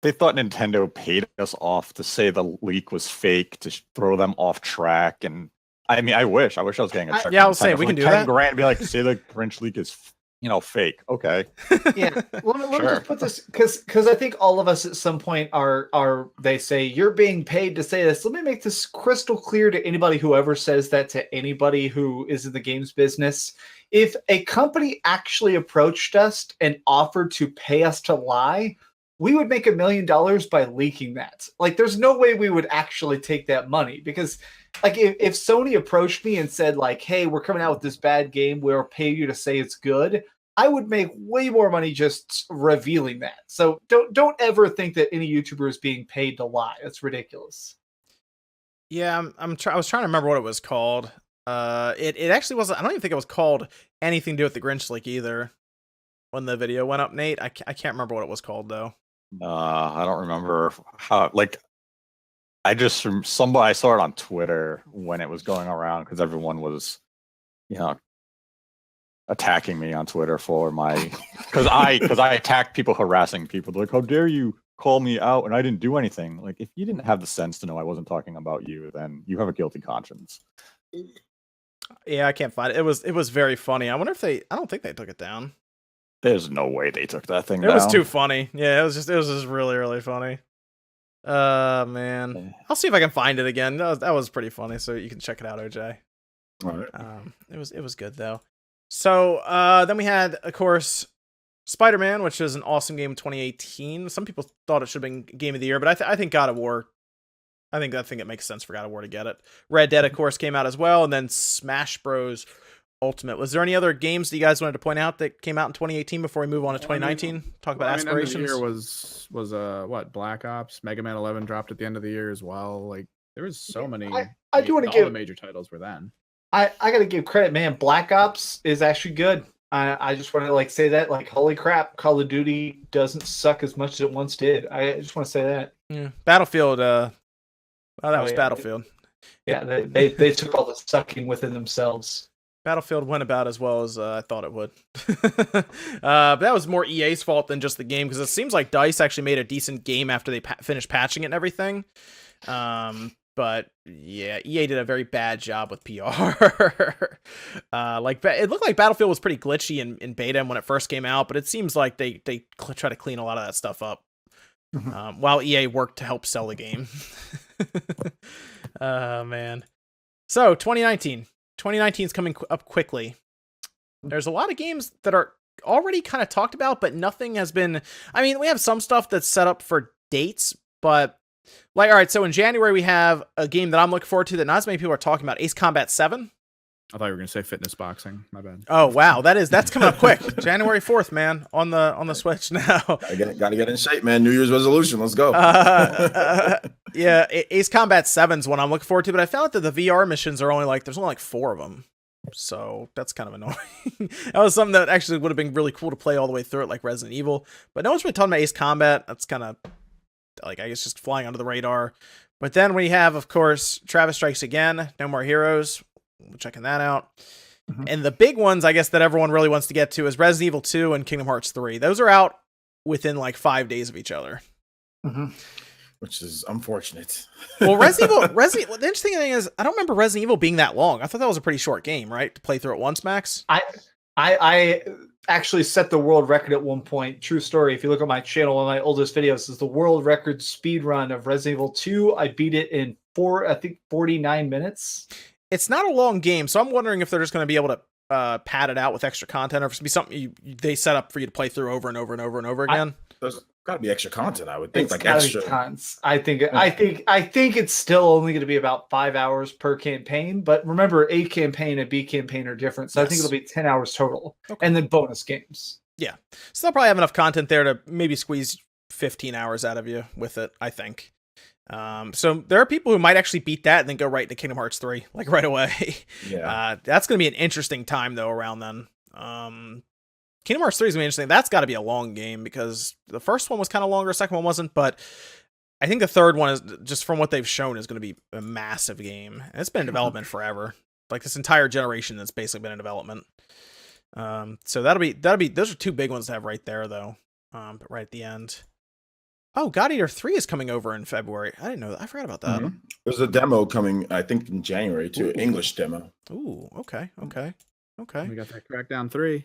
Nintendo paid us off to say the leak was fake to throw them off track. And I mean, I wish I was getting a check. Yeah, I from was saying Nintendo we for can do 10 that. grand. Be like, say the Grinch leak is, fake. Okay. Yeah, let me Sure. just put this because I think all of us at some point are they say you're being paid to say this. Let me make this crystal clear to anybody who ever says that to anybody who is in the games business. If a company actually approached us and offered to pay us to lie, we would make $1 million by leaking that. Like, there's no way we would actually take that money because, like, if Sony approached me and said, like, hey, we're coming out with this bad game, we'll pay you to say it's good, I would make way more money just revealing that. So don't ever think that any YouTuber is being paid to lie. That's ridiculous. Yeah, I was trying to remember what it was called. It actually wasn't. I don't even think it was called anything to do with the Grinch leak either. When the video went up, Nate, I can't remember what it was called though. I don't remember how. Like, I saw it on Twitter when it was going around because everyone was, attacking me on Twitter for my because I attacked people harassing people. They're like, how dare you call me out and I didn't do anything. Like, if you didn't have the sense to know I wasn't talking about you, then you have a guilty conscience. Yeah, I can't find it. It was very funny. I wonder if I don't think they took it down. There's no way they took that thing down. It was too funny. Yeah, it was just really, really funny. Man. I'll see if I can find it again. That was pretty funny, so you can check it out, OJ. All right. It was good though. So then we had, of course, Spider-Man, which is an awesome game in 2018. Some people thought it should have been Game of the Year, but I think God of War. I think it makes sense for God of War to get it. Red Dead, of course, came out as well, and then Smash Bros. Ultimate. Was there any other games that you guys wanted to point out that came out in 2018 before we move on to 2019? Talk about aspirations. End of the year was what, Black Ops, Mega Man 11 dropped at the end of the year as well. Like, there was so many. I do want to all give the major titles were then. I got to give credit, man. Black Ops is actually good. I just want to say that, holy crap, Call of Duty doesn't suck as much as it once did. I just want to say that. Yeah. Battlefield. That was Battlefield. Yeah, they took all the sucking within themselves. Battlefield went about as well as I thought it would. But that was more EA's fault than just the game, because it seems like DICE actually made a decent game after they finished patching it and everything. But yeah, EA did a very bad job with PR. It looked like Battlefield was pretty glitchy in beta when it first came out, but it seems like they try to clean a lot of that stuff up. While EA worked to help sell the game. Oh, man. So, 2019. 2019 is coming up quickly. There's a lot of games that are already kind of talked about, but nothing has been... I mean, we have some stuff that's set up for dates, but... all right, so in January, we have a game that I'm looking forward to that not as many people are talking about, Ace Combat 7. I thought you were going to say fitness boxing. My bad. Oh, wow. That's coming up quick. January 4th, man, on the Switch now. Gotta get in shape, man. New Year's resolution. Let's go. Yeah, Ace Combat 7's one I'm looking forward to, but I found out that the VR missions are there's only 4 of them. So that's kind of annoying. That was something that actually would have been really cool to play all the way through it, like Resident Evil. But no one's really talking about Ace Combat. That's kind of, I guess, just flying under the radar. But then we have, of course, Travis Strikes Again, No More Heroes. We're checking that out. And the big ones, I guess, that everyone really wants to get to is Resident Evil 2 and Kingdom Hearts 3. Those are out within 5 days of each other. Which is unfortunate. Well, the interesting thing is, I don't remember Resident Evil being that long. I thought that was a pretty short game, right? To play through it once, Max? I actually set the world record at one point. True story. If you look at my channel, one of my oldest videos is the world record speed run of Resident Evil 2. I beat it in 49 minutes. It's not a long game, so I'm wondering if they're just going to be able to pad it out with extra content, or if it's going to be something they set up for you to play through over and over and over and over again. There's got to be extra content, I would think. It's extra. I think it's still only going to be about 5 hours per campaign. But remember, A campaign and B campaign are different, so yes. I think it'll be 10 hours total, and then bonus games. Yeah, so they'll probably have enough content there to maybe squeeze 15 hours out of you with it, I think. So there are people who might actually beat that and then go right into Kingdom Hearts 3, like right away. Yeah. That's going to be an interesting time though around then. Kingdom Hearts 3 is going to be interesting. That's got to be a long game because the first one was kind of longer, the second one wasn't, but I think the third one is, just from what they've shown, is going to be a massive game. And it's been in development forever. Like this entire generation that's basically been in development. So that'll be those are two big ones to have right there though. But right at the end. Oh, God Eater 3 is coming over in February. I didn't know that. I forgot about that. There's a demo coming, I think, in January too. English demo. Ooh, okay. We got that Crackdown 3.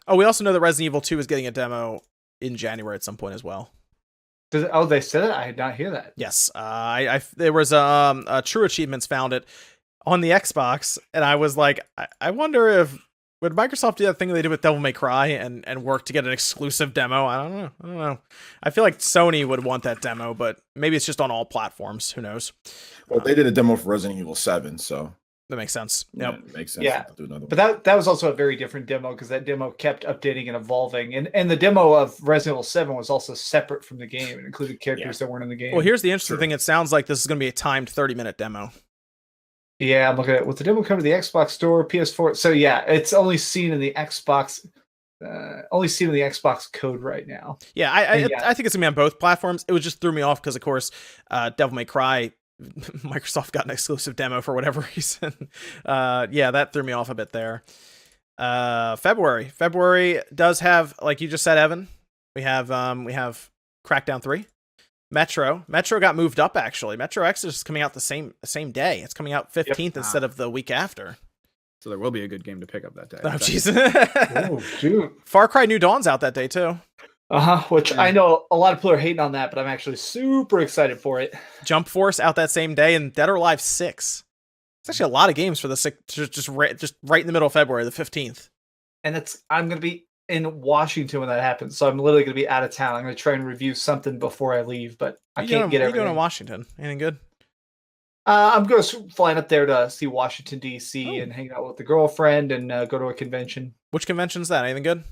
Oh, we also know that Resident Evil 2 is getting a demo in January at some point as well. They said it? I did not hear that. Yes. There was a True Achievements found it on the Xbox, and I was like, I wonder if would Microsoft do that thing they did with Devil May Cry and work to get an exclusive demo? I don't know. I feel like Sony would want that demo, but maybe it's just on all platforms. Who knows? Well, they did a demo for Resident Evil 7, so that makes sense. yeah, Yep. it makes sense Yeah. to do another one. But that was also a very different demo because that demo kept updating and evolving. And the demo of Resident Evil 7 was also separate from the game and included characters that weren't in the game. Well, here's the interesting Sure. thing. It sounds like this is going to be a timed 30-minute demo. Yeah, I'm looking at it. With the demo come to the Xbox Store, PS4. So yeah, it's only seen in the Xbox code right now. Yeah, I think it's going to be on both platforms. It was just threw me off because, of course, Devil May Cry, Microsoft got an exclusive demo for whatever reason. Yeah, that threw me off a bit there. February does have, like you just said, Evan, we have Crackdown 3. Metro got moved up, actually. Metro Exodus is coming out the same day. It's coming out 15th instead of the week after. So there will be a good game to pick up that day. Oh, jeez. Oh, shoot. Far Cry New Dawn's out that day, too. Which I know a lot of people are hating on that, but I'm actually super excited for it. Jump Force out that same day, and Dead or Alive 6. It's actually a lot of games for the just right in the middle of February, the 15th. And I'm going to be in Washington when that happens, so I'm literally going to be out of town. I'm going to try and review something before I leave, but I can't get everything. What are you doing in Washington? Anything good? I'm going to flying up there to see Washington, D.C. and hang out with the girlfriend and go to a convention. Which convention's that? Anything good?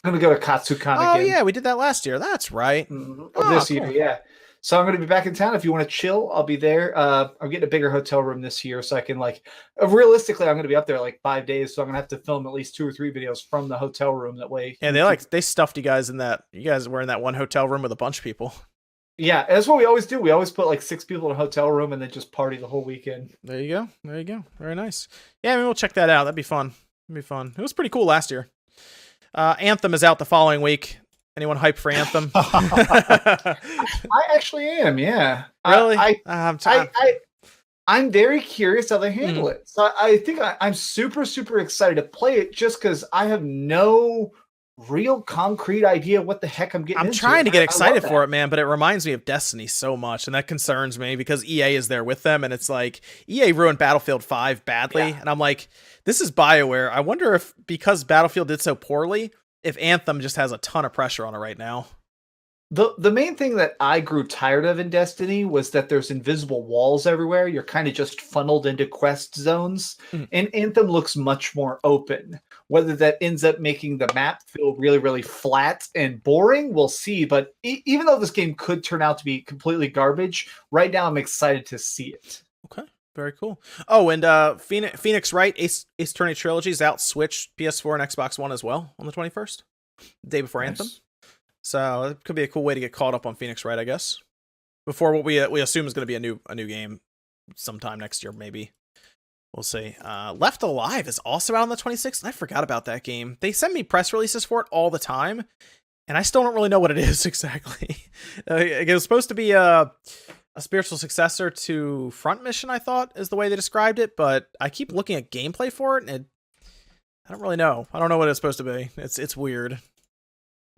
I'm going to go to Katsucon again. Oh, yeah, we did that last year. That's right. This year, yeah. So I'm going to be back in town. If you want to chill, I'll be there. I'm getting a bigger hotel room this year, so I can realistically, I'm going to be up there 5 days, so I'm going to have to film at least 2 or 3 videos from the hotel room. That way, yeah, they stuffed you guys in that. You guys were in that one hotel room with a bunch of people. Yeah, that's what we always do. We always put 6 people in a hotel room and then just party the whole weekend. There you go. Very nice. Yeah, we'll check that out. That'd be fun. It was pretty cool last year. Anthem is out the following week. Anyone hyped for Anthem? I actually am, yeah. Really? I'm very curious how they handle it. So I think I'm super, super excited to play it just because I have no real concrete idea what the heck I'm getting into. I'm trying to get excited for it, man, but it reminds me of Destiny so much, and that concerns me because EA is there with them, and it's like EA ruined Battlefield 5 badly, and I'm like, this is BioWare. I wonder if because Battlefield did so poorly, if Anthem just has a ton of pressure on it right now. The main thing that I grew tired of in Destiny was that there's invisible walls everywhere. You're kind of just funneled into quest zones. And Anthem looks much more open. Whether that ends up making the map feel really, really flat and boring, we'll see. But even though this game could turn out to be completely garbage, right now I'm excited to see it. Okay. Very cool. Oh, and Phoenix Wright Ace Attorney Trilogy is out Switch, PS4, and Xbox One as well on the 21st, the day before Anthem. So it could be a cool way to get caught up on Phoenix Wright, I guess. Before what we assume is going to be a new game sometime next year, maybe. We'll see. Left Alive is also out on the 26th. And I forgot about that game. They send me press releases for it all the time, and I still don't really know what it is exactly. It was supposed to be a spiritual successor to Front Mission, I thought, is the way they described it, but I keep looking at gameplay for it, and I don't really know. I don't know what it's supposed to be. It's weird.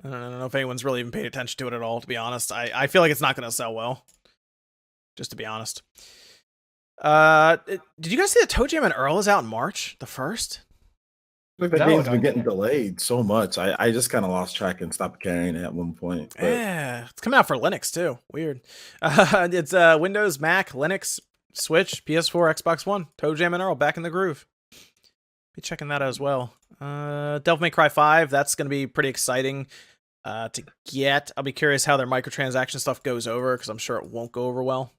I don't know if anyone's really even paid attention to it at all, to be honest. I feel like it's not going to sell well, just to be honest. Did you guys see that Toe Jam and Earl is out in March, the 1st? The game's been getting delayed so much. I just kind of lost track and stopped carrying it at one point. But Yeah, it's coming out for Linux too. Weird. It's Windows, Mac, Linux, Switch, PS4, Xbox One. Toe Jam and Earl back in the groove. Be checking that out as well. Devil May Cry 5, that's going to be pretty exciting. to get. I'll be curious how their microtransaction stuff goes over, because I'm sure it won't go over well.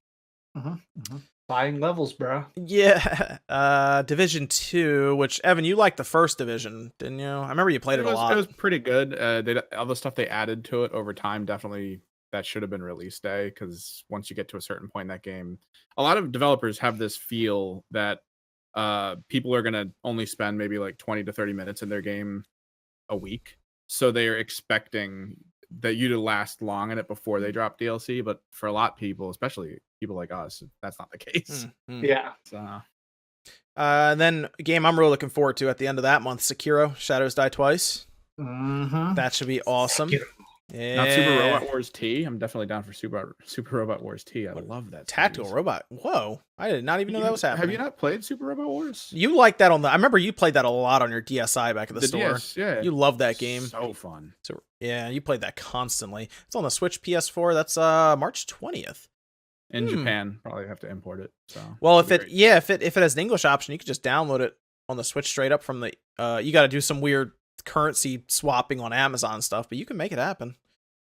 Buying levels, bro. Yeah. Division 2, which, Evan, you liked the first Division, didn't you? I remember you played it a lot. It was pretty good. All the stuff they added to it over time, definitely that should have been release day, because once you get to a certain point in that game, a lot of developers have this feel that people are going to only spend maybe like 20 to 30 minutes in their game a week. So they are expecting that you to last long in it before they drop DLC. But for a lot of people, especially people like us, that's not the case. Yeah. So, then a game I'm really looking forward to at the end of that month, Sekiro, Shadows Die Twice. That should be awesome. Yeah. Not Super Robot Wars T. I'm definitely down for Super Robot Wars T. I love that tactical series. robot. Whoa, I did not even know that was happening. Have you not played Super Robot Wars? You like that on the? I remember you played that a lot on your DSi back at the store. DS, yeah, you love that game. So fun. So yeah, you played that constantly. It's on the Switch, PS4. That's March 20th. In Japan, probably have to import it. So well, if it has an English option, you could just download it on the Switch straight up from the. You got to do some weird currency swapping on Amazon stuff, but you can make it happen.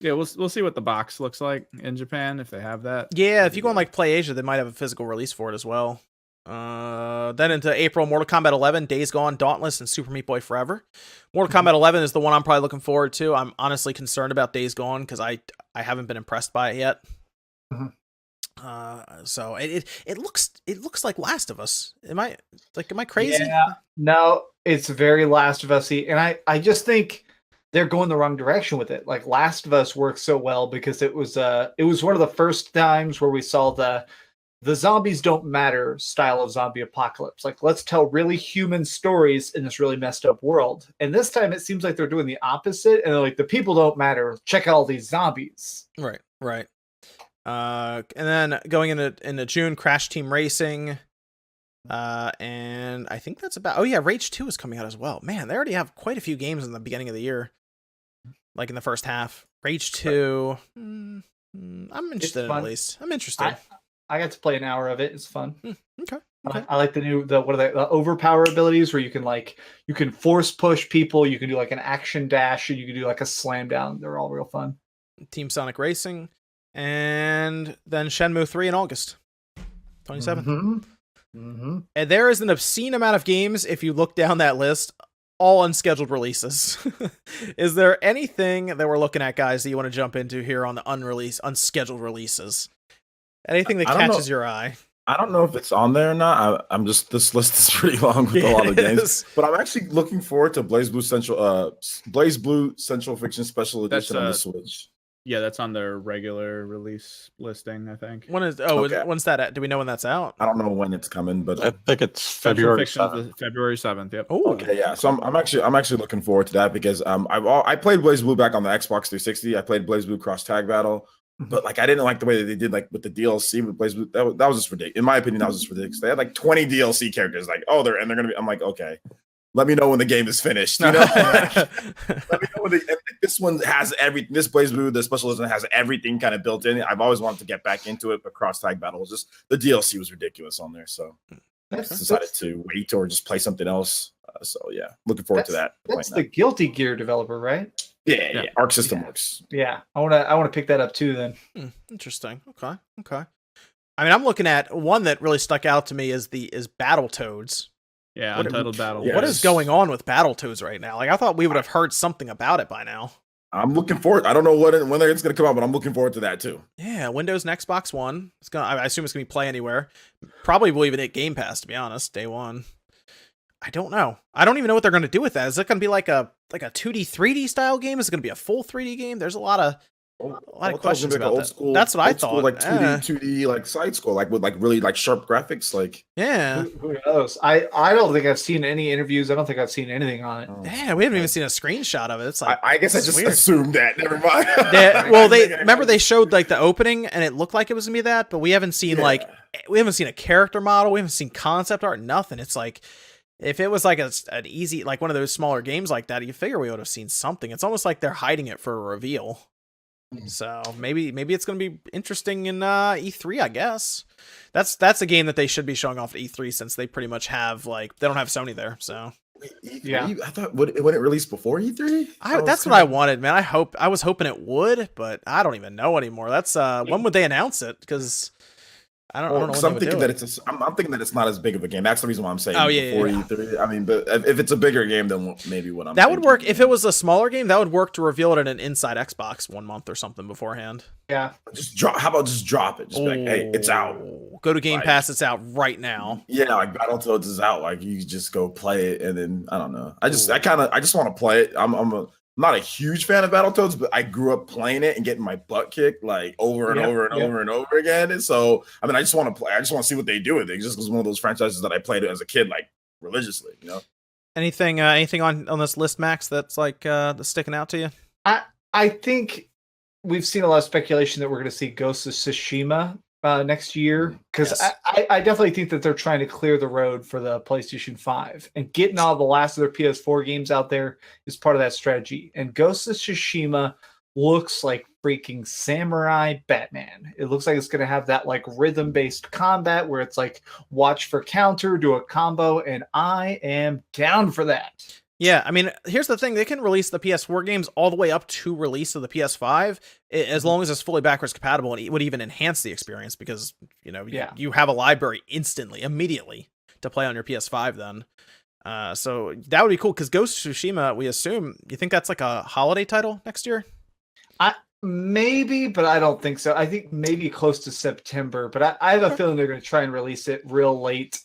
Yeah, we'll see what the box looks like in Japan if they have that. Yeah, if you go on like Play Asia, they might have a physical release for it as well. Then into April, Mortal Kombat 11, Days Gone, Dauntless, and Super Meat Boy Forever. Mortal Kombat 11 is the one I'm probably looking forward to. I'm honestly concerned about Days Gone because I haven't been impressed by it yet. So it looks like Last of Us. Am I crazy? Yeah, no, it's very Last of Us-y, and I just think they're going the wrong direction with it. Like Last of Us works so well because it was one of the first times where we saw the zombies don't matter style of zombie apocalypse. Like, let's tell really human stories in this really messed up world. And this time it seems like they're doing the opposite, and they're like, the people don't matter. Check out all these zombies. Right. And then going into June, Crash Team Racing. And I think that's about. Oh yeah, Rage 2 is coming out as well. Man, they already have quite a few games in the beginning of the year. Like in the first half. Rage 2. I'm interested in, at least. I'm interested. I got to play an hour of it. It's fun. Okay. I like the overpower abilities where you can force push people, you can do like an action dash, and you can do like a slam down. They're all real fun. Team Sonic Racing. And then Shenmue 3 in August 27th. And there is an obscene amount of games if you look down that list, all unscheduled releases. Is there anything that we're looking at, guys, that you want to jump into here on the unscheduled releases? Anything that catches your eye? I don't know if it's on there or not. This list is pretty long with a lot of games. But I'm actually looking forward to Blaze Blue Central Fiction Special Edition on the Switch. Yeah, that's on their regular release listing, I think. When's that at? Do we know when that's out? I don't know when it's coming, but I think it's February 7th. February 7th. Yep. Oh, okay, yeah. So I'm actually looking forward to that because I played Blaze Blue back on the Xbox 360. I played Blaze Blue Cross Tag Battle, but like I didn't like the way that they did like with the DLC with Blaze Blue. That was just ridiculous. In my opinion, that was just ridiculous. They had like 20 DLC characters. Like, they're gonna be. I'm like, okay. Let me know when the game is finished. You know? Let me know when this one has everything. This Blaze Blue, the special edition, has everything kind of built in. I've always wanted to get back into it, but Cross Tag Battle was just the DLC was ridiculous on there. So I decided to wait or just play something else. So yeah, looking forward to that. That's the Guilty Gear developer, right? Yeah. Arc System Works. Yeah, I want to pick that up too. Then interesting. Okay. I mean, I'm looking at one that really stuck out to me is Battletoads. Yeah, Untitled Battle. What is going on with Battletoads right now? Like, I thought we would have heard something about it by now. I'm looking forward. I don't know when it's going to come out, but I'm looking forward to that too. Yeah, Windows and Xbox One. I assume it's going to be Play Anywhere. Probably will even hit Game Pass, to be honest, day one. I don't know. I don't even know what they're going to do with that. Is it going to be like a 2D, 3D style game? Is it going to be a full 3D game? There's a lot of questions about that. That's what I thought. School, like 2D like side scroll, like with like really like sharp graphics. Like who knows? I don't think I've seen any interviews. I don't think I've seen anything on it. Yeah, we haven't even seen a screenshot of it. It's like I guess I just assumed that. Never mind. They showed like the opening and it looked like it was gonna be that, but we haven't seen we haven't seen a character model. We haven't seen concept art. Nothing. It's like if it was like an easy like one of those smaller games like that, you figure we would have seen something. It's almost like they're hiding it for a reveal. So maybe it's going to be interesting in E3, I guess. That's a game that they should be showing off at E3 since they pretty much have they don't have Sony there. So E3? Yeah. I thought would it release before E3? That's what I wanted, man. I was hoping it would, but I don't even know anymore. That's when would they announce it? Because I don't know when I'm they would thinking do that it. I'm thinking that it's not as big of a game. That's the reason why I'm saying Oh, yeah, before yeah. E3. I mean, but if it's a bigger game, then maybe what I'm That would thinking. work if it was a smaller game. That would work to reveal it in an Inside Xbox 1 month or something beforehand. Yeah. Just drop. How about just drop it? Just be like, hey, it's out. Go to Game Like- Pass. It's out right now. Yeah, like Battletoads is out. Like you just go play it, and then I don't know. I just want to play it. I'm not a huge fan of Battletoads, but I grew up playing it and getting my butt kicked like over and over and over and over again. And so I mean, I just want to play. I just want to see what they do with it. It just was one of those franchises that I played as a kid, like religiously. You know. Anything on this list, Max? That's like that's sticking out to you? I think we've seen a lot of speculation that we're going to see Ghost of Tsushima next year, because Yes. I definitely think that they're trying to clear the road for the PlayStation 5, and getting all the last of their PS4 games out there is part of that strategy. And Ghost of Tsushima looks like freaking Samurai Batman. It looks like it's going to have that like rhythm-based combat where it's like watch for counter, do a combo, and I am down for that. Yeah, I mean, here's the thing. They can release the PS4 games all the way up to release of the PS5 as long as it's fully backwards compatible, and it would even enhance the experience because, you have a library immediately to play on your PS5 then. So that would be cool because Ghost of Tsushima, we assume, you think that's like a holiday title next year? Maybe, but I don't think so. I think maybe close to September, but I have a feeling they're going to try and release it real late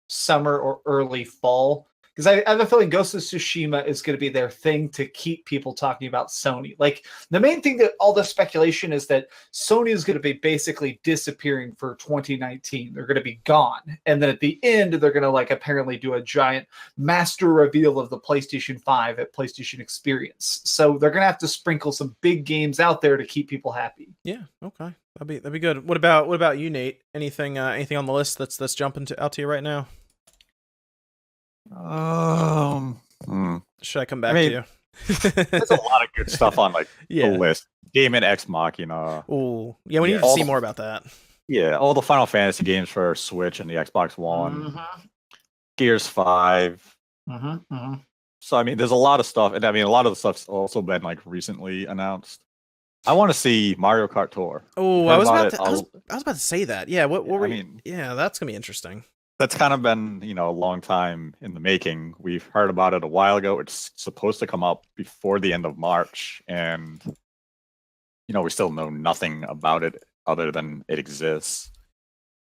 summer or early fall. Because I have a feeling Ghost of Tsushima is going to be their thing to keep people talking about Sony. Like, the main thing that all the speculation is that Sony is going to be basically disappearing for 2019. They're going to be gone. And then at the end, they're going to like apparently do a giant master reveal of the PlayStation 5 at PlayStation Experience. So they're going to have to sprinkle some big games out there to keep people happy. Yeah, okay. That'd be good. What about you, Nate? Anything on the list that's jumping out to you right now? Should I come back to you? There's a lot of good stuff on like the list. Game and Ex Machina. Oh, yeah, we need to see more about that. Yeah, all the Final Fantasy games for Switch and the Xbox One. Gears 5. So I mean, there's a lot of stuff, and I mean, a lot of the stuff's also been like recently announced. I want to see Mario Kart Tour. Oh, I was about to say that. Yeah, what were you? mean, Yeah, that's gonna be interesting. That's kind of been, a long time in the making. We've heard about it a while ago. It's supposed to come up before the end of March, and we still know nothing about it other than it exists.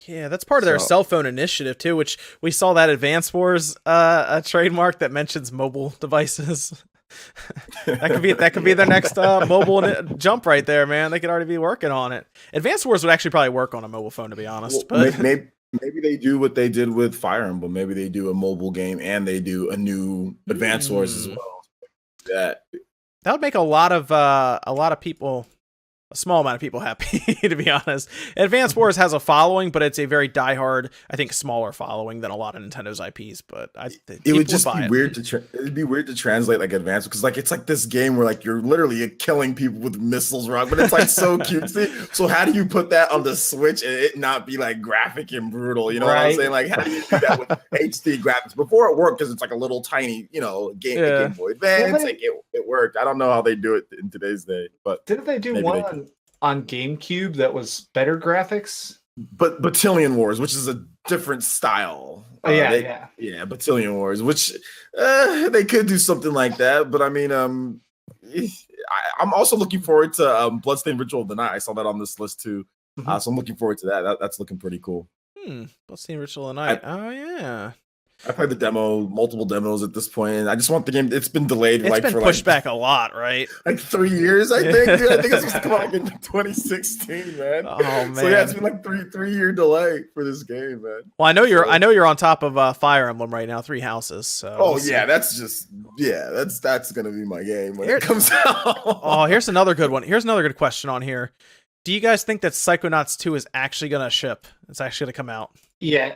Yeah, that's part of their cell phone initiative too, which we saw that Advance Wars a trademark that mentions mobile devices. that could be their next mobile jump right there, man. They could already be working on it. Advance Wars would actually probably work on a mobile phone, to be honest. Well, but maybe they do what they did with Fire Emblem. Maybe they do a mobile game and they do a new Advance Wars as well. That would make a lot of people, a small amount of people happy, to be honest. Advance Wars has a following, but it's a very diehard, I think, smaller following than a lot of Nintendo's IPs. But it would just be weird it'd be weird to translate like Advance, because like it's like this game where like you're literally killing people with missiles, right? But it's like so cutesy. So how do you put that on the Switch and it not be like graphic and brutal? You know what I'm saying? Like, how do you do that with HD graphics? Before it worked because it's like a little tiny, Game Boy Advance. Like it worked. I don't know how they do it in today's day, but didn't they do one on GameCube that was better graphics? But Battalion Wars, which is a different style. Yeah, Battalion Wars, which they could do something like that. But I mean, I'm also looking forward to Bloodstained Ritual of the Night. I saw that on this list too, so I'm looking forward to that. That's looking pretty cool. Bloodstained Ritual of the Night. Oh yeah. I played the demo, multiple demos at this point, and I just want the game. It's been delayed. It's been pushed back a lot, right? Like 3 years, I think. Dude, I think it's supposed to come out in 2016, man. Oh man! So yeah, it's been like three-year delay for this game, man. Well, I know you're on top of Fire Emblem right now, 3 Houses. So that's gonna be my game when it comes out. Oh, here's another good one. Here's another good question on here. Do you guys think that Psychonauts 2 is actually gonna ship? It's actually gonna come out? Yeah.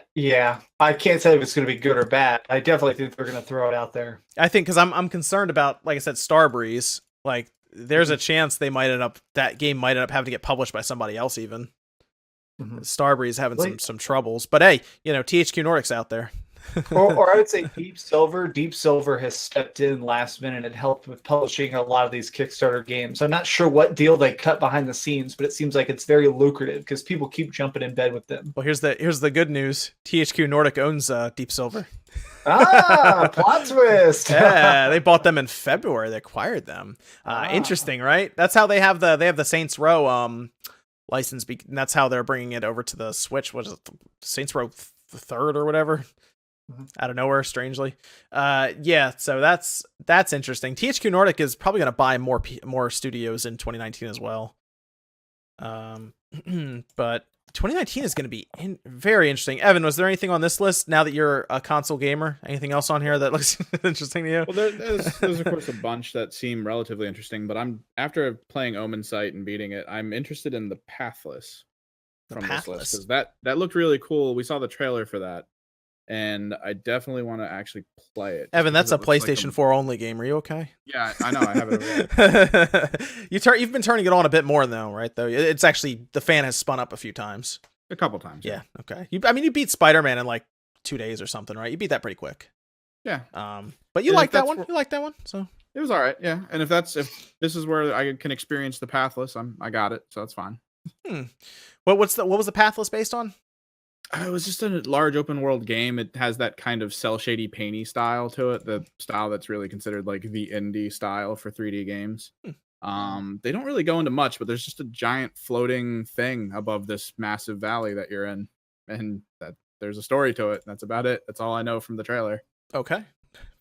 I can't say if it's going to be good or bad. I definitely think they're going to throw it out there. I think because I'm concerned about, like I said, Starbreeze. Like, there's a chance that game might end up having to get published by somebody else even. Starbreeze having some troubles, but hey, THQ Nordic's out there. or I would say Deep Silver. Deep Silver has stepped in last minute and helped with publishing a lot of these Kickstarter games. I'm not sure what deal they cut behind the scenes, but it seems like it's very lucrative because people keep jumping in bed with them. Well, here's the good news. THQ Nordic owns Deep Silver. Plot twist. Yeah, they bought them in February. They acquired them. Interesting, right? That's how they have the Saints Row license. And that's how they're bringing it over to the Switch. What is it, Saints Row the third or whatever? Out of nowhere, strangely. Yeah. So that's interesting. THQ Nordic is probably going to buy more studios in 2019 as well. But 2019 is going to be very interesting. Evan, was there anything on this list now that you're a console gamer? Anything else on here that looks interesting to you? Well, there's of course a bunch that seem relatively interesting, but after playing Omen Sight and beating it, I'm interested in the Pathless from this list because that looked really cool. We saw the trailer for that, and I definitely want to actually play it. Evan, that's a PlayStation 4 only game. Are you okay? Yeah, I know. I have it over there. You've been turning it on a bit more though, right? Though it's actually the fan has spun up a few times. A couple times. Yeah. Okay. You beat Spider-Man in like 2 days or something, right? You beat that pretty quick. Yeah. But you like that one. You like that one. So it was all right. Yeah. And if this is where I can experience the Pathless, I got it. So that's fine. What was the Pathless based on? It was just a large open world game. It has that kind of cell shady painty style to it, the style that's really considered like the indie style for 3D games. They don't really go into much, but there's just a giant floating thing above this massive valley that you're in, and that there's a story to it. That's about it. That's all I know from the trailer. Okay.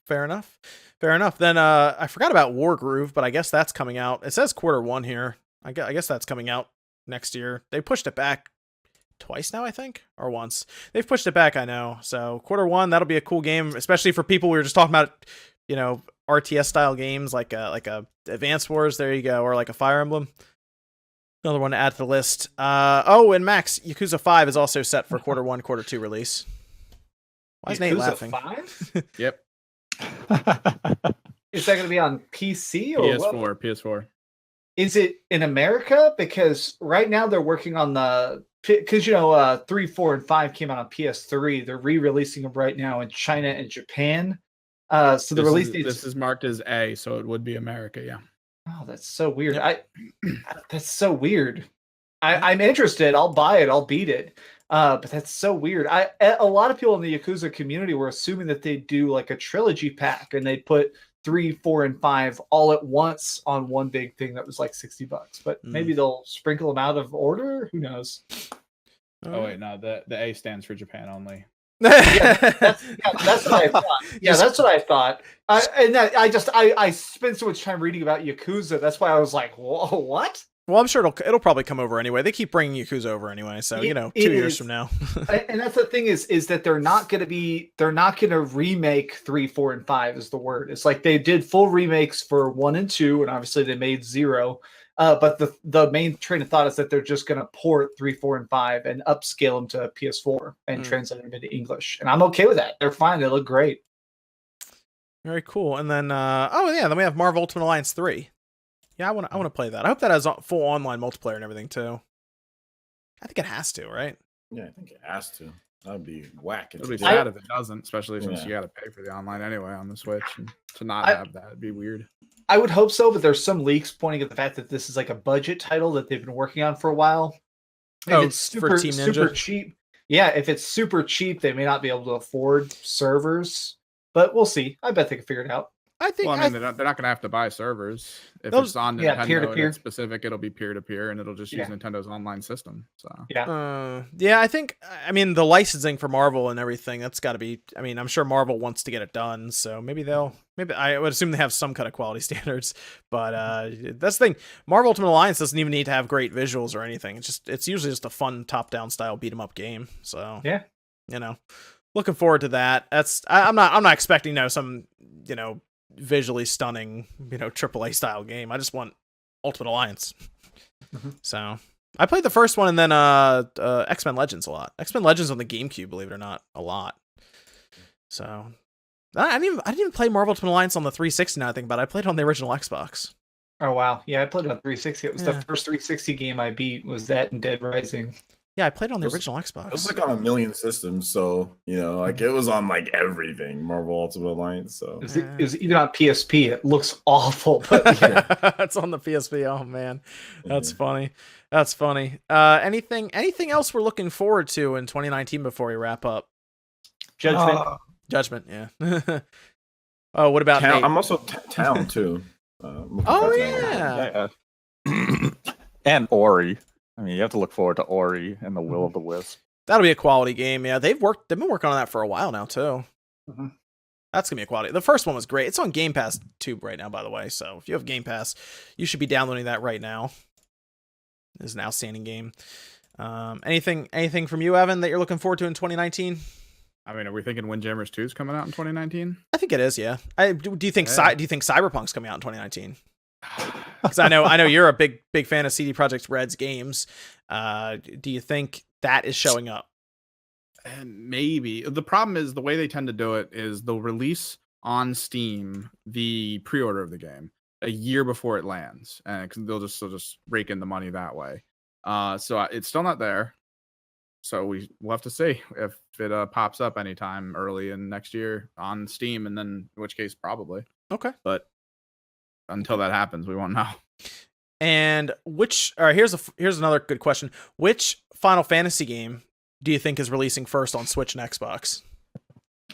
Fair enough. Then I forgot about Wargroove, but I guess that's coming out. It says Q1 here. I guess that's coming out next year. They pushed it back twice now, I think, or once. They've pushed it back, I know. So Q1, that'll be a cool game, especially for people we were just talking about, RTS style games like a Advance Wars. There you go, or like a Fire Emblem. Another one to add to the list. And Max, Yakuza 5 is also set for Q1, Q2 release. Why is Nate laughing? 5? Yep. Is that going to be on PC or PS4? what? PS4. Is it in America? Because right now they're working on because 3, 4, and 5 came out on PS3. They're re-releasing them right now in China and Japan. So the release date. This is marked as A, so it would be America. Yeah. Oh, that's so weird. That's so weird. I'm interested. I'll buy it. I'll beat it. But that's so weird. A lot of people in the Yakuza community were assuming that they'd do like a trilogy pack and they'd put 3, 4, and 5 all at once on one big thing that was like $60. But maybe they'll sprinkle them out of order. Who knows? Oh wait, no. The A stands for Japan only. That's what I thought. Yeah, that's what I thought. I spent so much time reading about Yakuza. That's why I was like, whoa, what? Well, I'm sure it'll probably come over anyway. They keep bringing Yakuza over anyway, so 2 years from now. And that's the thing is that they're not going to remake 3, 4, and 5 is the word. It's like they did full remakes for 1 and 2, and obviously they made 0. But the main train of thought is that they're just going to port 3, 4, and 5 and upscale them to PS4 and translate them into English. And I'm okay with that. They're fine. They look great. Very cool. And then, then we have Marvel Ultimate Alliance 3. Yeah, I want to play that. I hope that has full online multiplayer and everything too. I think it has to, right? Yeah, I think it has to. That'd be whack. It'd be sad if it doesn't, especially since you got to pay for the online anyway on the Switch. And to not have that would be weird. I would hope so, but there's some leaks pointing at the fact that this is like a budget title that they've been working on for a while. If it's super cheap. Yeah, if it's super cheap, they may not be able to afford servers, but we'll see. I bet they can figure it out. I think. Well, they're not going to have to buy servers. If it's on Nintendo peer-to-peer. and it's specific, it'll be peer-to-peer, and it'll just use Nintendo's online system. So I think. I mean, the licensing for Marvel and everything. That's got to be. I mean, I'm sure Marvel wants to get it done, so maybe I would assume they have some kind of quality standards. But that's the thing. Marvel Ultimate Alliance doesn't even need to have great visuals or anything. It's usually just a fun top-down style beat 'em up game. So looking forward to that. I'm not expecting some visually stunning AAA style game. I just want Ultimate Alliance. So I played the first one and then X-Men Legends a lot. X-Men Legends on the GameCube, believe it or not, a lot. So I didn't even play Marvel Ultimate Alliance on the 360 now I think about it. I played it on the original Xbox. Oh wow. Yeah, I played it on 360. It was the first 360 game I beat was that and Dead Rising. Yeah, I played it on the It was- original It was Xbox. like on a million systems, so like it was on like everything Marvel Ultimate Alliance. So It was even on PSP. It looks awful, but yeah. It's on the PSP. Oh man, that's Yeah. funny. That's funny. Anything else we're looking forward to in 2019 before we wrap up? Judgment. Judgment, yeah. Oh, what about Nate? I'm also Town too. Looking Oh forward to that one. yeah. And Ori. I mean, you have to look forward to Ori and the Will of the Wisp. That'll be a quality game. Yeah, they've been working on that for a while now too. Mhm. That's gonna be a quality. The first one was great. It's on Game Pass Tube right now, by the way. So if you have Game Pass, you should be downloading that right now. It's an outstanding game. Anything from you, Evan, that you're looking forward to in 2019? I mean, are we thinking Windjammers 2 is coming out in 2019? I think it is. Yeah. Do you think Yeah. Do you think Cyberpunk's coming out in 2019? Because I know you're a big fan of CD Projekt Red's games. Do you think that is showing up? And maybe. The problem is the way they tend to do it is they'll release on Steam the pre-order of the game a year before it lands, and they'll just rake in the money that way. So it's still not there. So we'll have to see if it pops up anytime early in next year on Steam, and then in which case probably. Okay. But until that happens, we won't know. And here's another good question. Which Final Fantasy game do you think is releasing first on Switch and Xbox?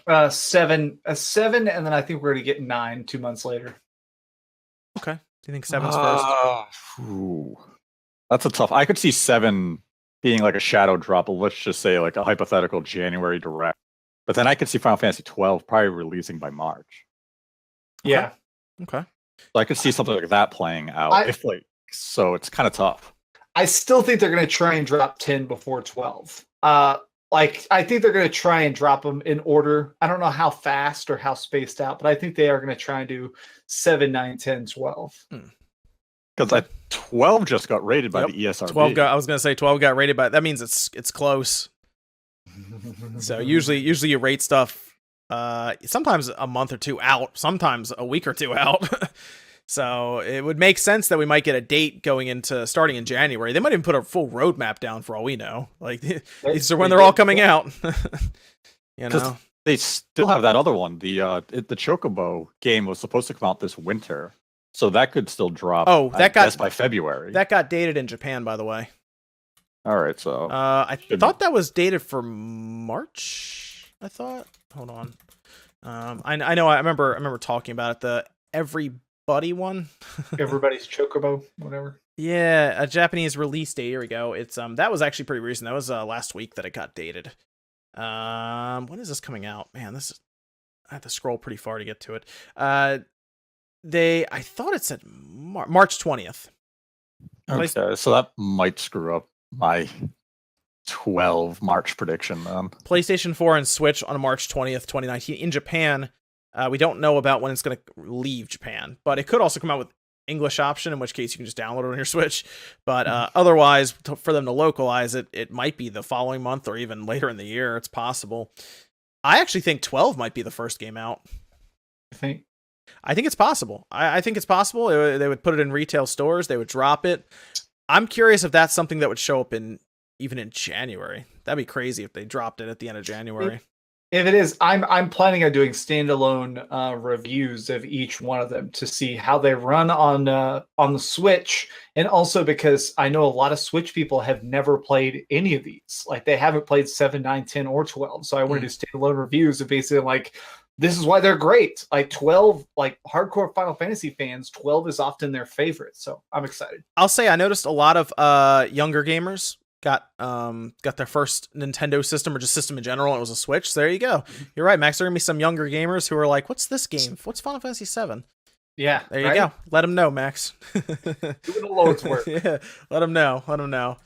7, and then I think we're gonna get 9 2 months later. Okay. Do you think 7's first? Ooh. That's a tough. I could see 7 being like a shadow drop, let's just say like a hypothetical January direct. But then I could see Final Fantasy 12 probably releasing by March. Yeah. Okay. So I could see something like that playing out. So it's kind of tough. I still think they're going to try and drop 10 before 12. I think they're going to try and drop them in order. I don't know how fast or how spaced out, but I think they are going to try and do 7, 9, 10, 12. Because 12 just got rated by Yep. the ESRB. 12 I was going to say 12 got rated by, that means it's close. So usually you rate stuff sometimes a month or two out, sometimes a week or two out. So it would make sense that we might get a date starting in January. They might even put a full roadmap down for all we know. Like these are when they're all coming out. You know, they still have that other one. The Chocobo game was supposed to come out this winter, so that could still drop. Oh, I guess by February. That got dated in Japan, by the way. All right, so I thought that was dated for March. I thought. Hold on. I know. I remember talking about it. The Everybody one. Everybody's Chocobo, whatever. Yeah, a Japanese release date. Here we go. It's that was actually pretty recent. That was last week that it got dated. When is this coming out? Man, I have to scroll pretty far to get to it. I thought it said March 20th. Okay, so that might screw up my 12 March prediction then. PlayStation 4 and Switch on March 20th, 2019. In Japan, we don't know about when it's going to leave Japan, but it could also come out with English option, in which case you can just download it on your Switch. But otherwise, for them to localize it, it might be the following month or even later in the year. It's possible. I actually think 12 might be the first game out. I think it's possible. I think it's possible. They would put it in retail stores. They would drop it. I'm curious if that's something that would show up even in January. That'd be crazy if they dropped it at the end of January. If it is, I'm planning on doing standalone reviews of each one of them to see how they run on the Switch, and also because I know a lot of Switch people have never played any of these. Like they haven't played 7, 9, 10, or 12. So I want to do standalone reviews of basically like, this is why they're great. Like 12, like hardcore Final Fantasy fans, 12 is often their favorite. So I'm excited. I'll say I noticed a lot of younger gamers got their first Nintendo system or just system in general, and it was a Switch. So there you go. You're right, Max. There are gonna be some younger gamers who are like, "What's this game? What's Final Fantasy 7?" Yeah, there you go. Let them know, Max. Doing the Lord's work. Yeah, let them know.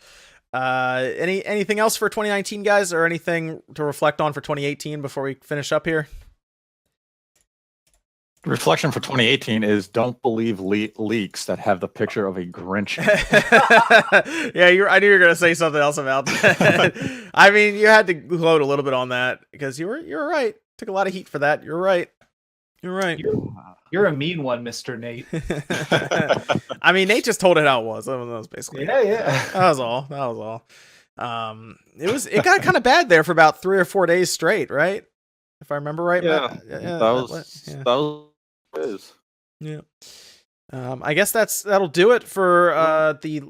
Anything else for 2019, guys, or anything to reflect on for 2018 before we finish up here? Reflection for 2018 is don't believe leaks that have the picture of a Grinch. Yeah, I knew you were going to say something else about that. I mean, you had to gloat a little bit on that because you were right. Took a lot of heat for that. You're right. You're a mean one, Mr. Nate. I mean, Nate just told it how it was. That was basically yeah. That was all. It got kind of bad there for about 3 or 4 days straight, right? If I remember right. Yeah, that was it is. Yeah. I guess that'll do it for the.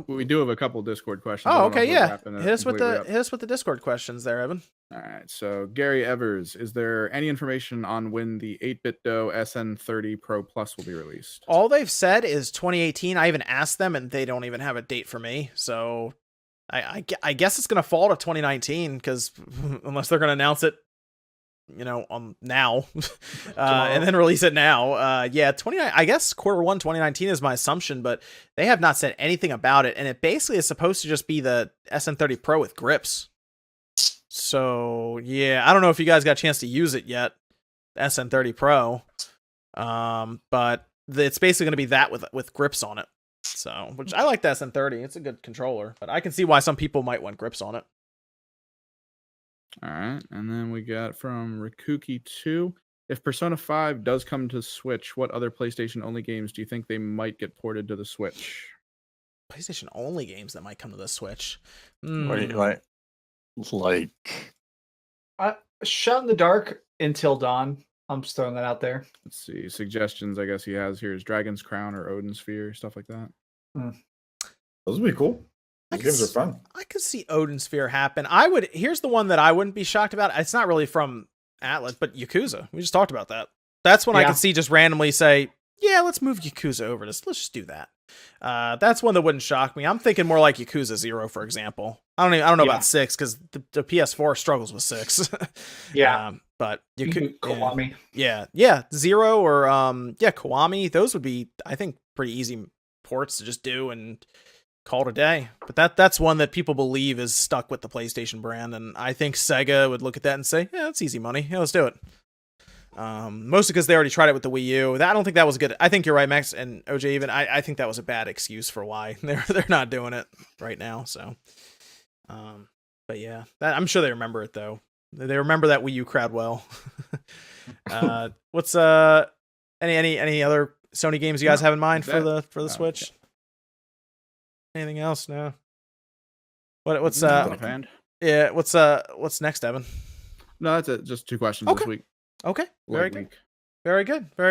We do have a couple Discord questions. Oh, okay, yeah. Hit us with the Discord questions there, Evan. All right. So Gary Evers, is there any information on when the 8BitDo SN30 Pro Plus will be released? All they've said is 2018. I even asked them, and they don't even have a date for me. So I guess it's gonna fall to 2019 because unless they're gonna announce it, now, and then release it now. Yeah, 29. I guess Q1 2019 is my assumption, but they have not said anything about it, and it basically is supposed to just be the SN30 Pro with grips. So yeah, I don't know if you guys got a chance to use it yet, SN30 Pro, but it's basically going to be that with grips on it. So, which I like the SN30. It's a good controller, but I can see why some people might want grips on it. All right, and then we got from Rikuki2. If Persona 5 does come to Switch, what other PlayStation-only games do you think they might get ported to the Switch? PlayStation-only games that might come to the Switch. What do you like? Shot in the Dark, Until Dawn. I'm just throwing that out there. Let's see. Suggestions, I guess he has here is Dragon's Crown or Odin Sphere, stuff like that. Those would be cool. Those games are fun. I could see Odin Sphere happen. Here's the one that I wouldn't be shocked about. It's not really from Atlas, but Yakuza. We just talked about that. That's when I could see just randomly say, yeah, let's move Yakuza over. Let's just do that. That's one that wouldn't shock me. I'm thinking more like Yakuza 0, for example. I don't know about 6 because the PS4 struggles with 6. Yeah. But Kiwami. Yeah. 0 or Kiwami. Those would be, I think, pretty easy ports to just do and call it a day. But that's one that people believe is stuck with the PlayStation brand, and I think Sega would look at that and say, yeah, that's easy money. Yeah, let's do it. Mostly because they already tried it with the Wii U. I don't think that was good. I think you're right, Max and OJ. Even I think that was a bad excuse for why they're not doing it right now. So, but yeah, I'm sure they remember it though. They remember that Wii U crowd well. What's any other Sony games you guys have in mind for the Switch? Anything else? No. What's yeah? What's next, Evan? No, that's it. Just 2 questions this week. Okay. Very good. Very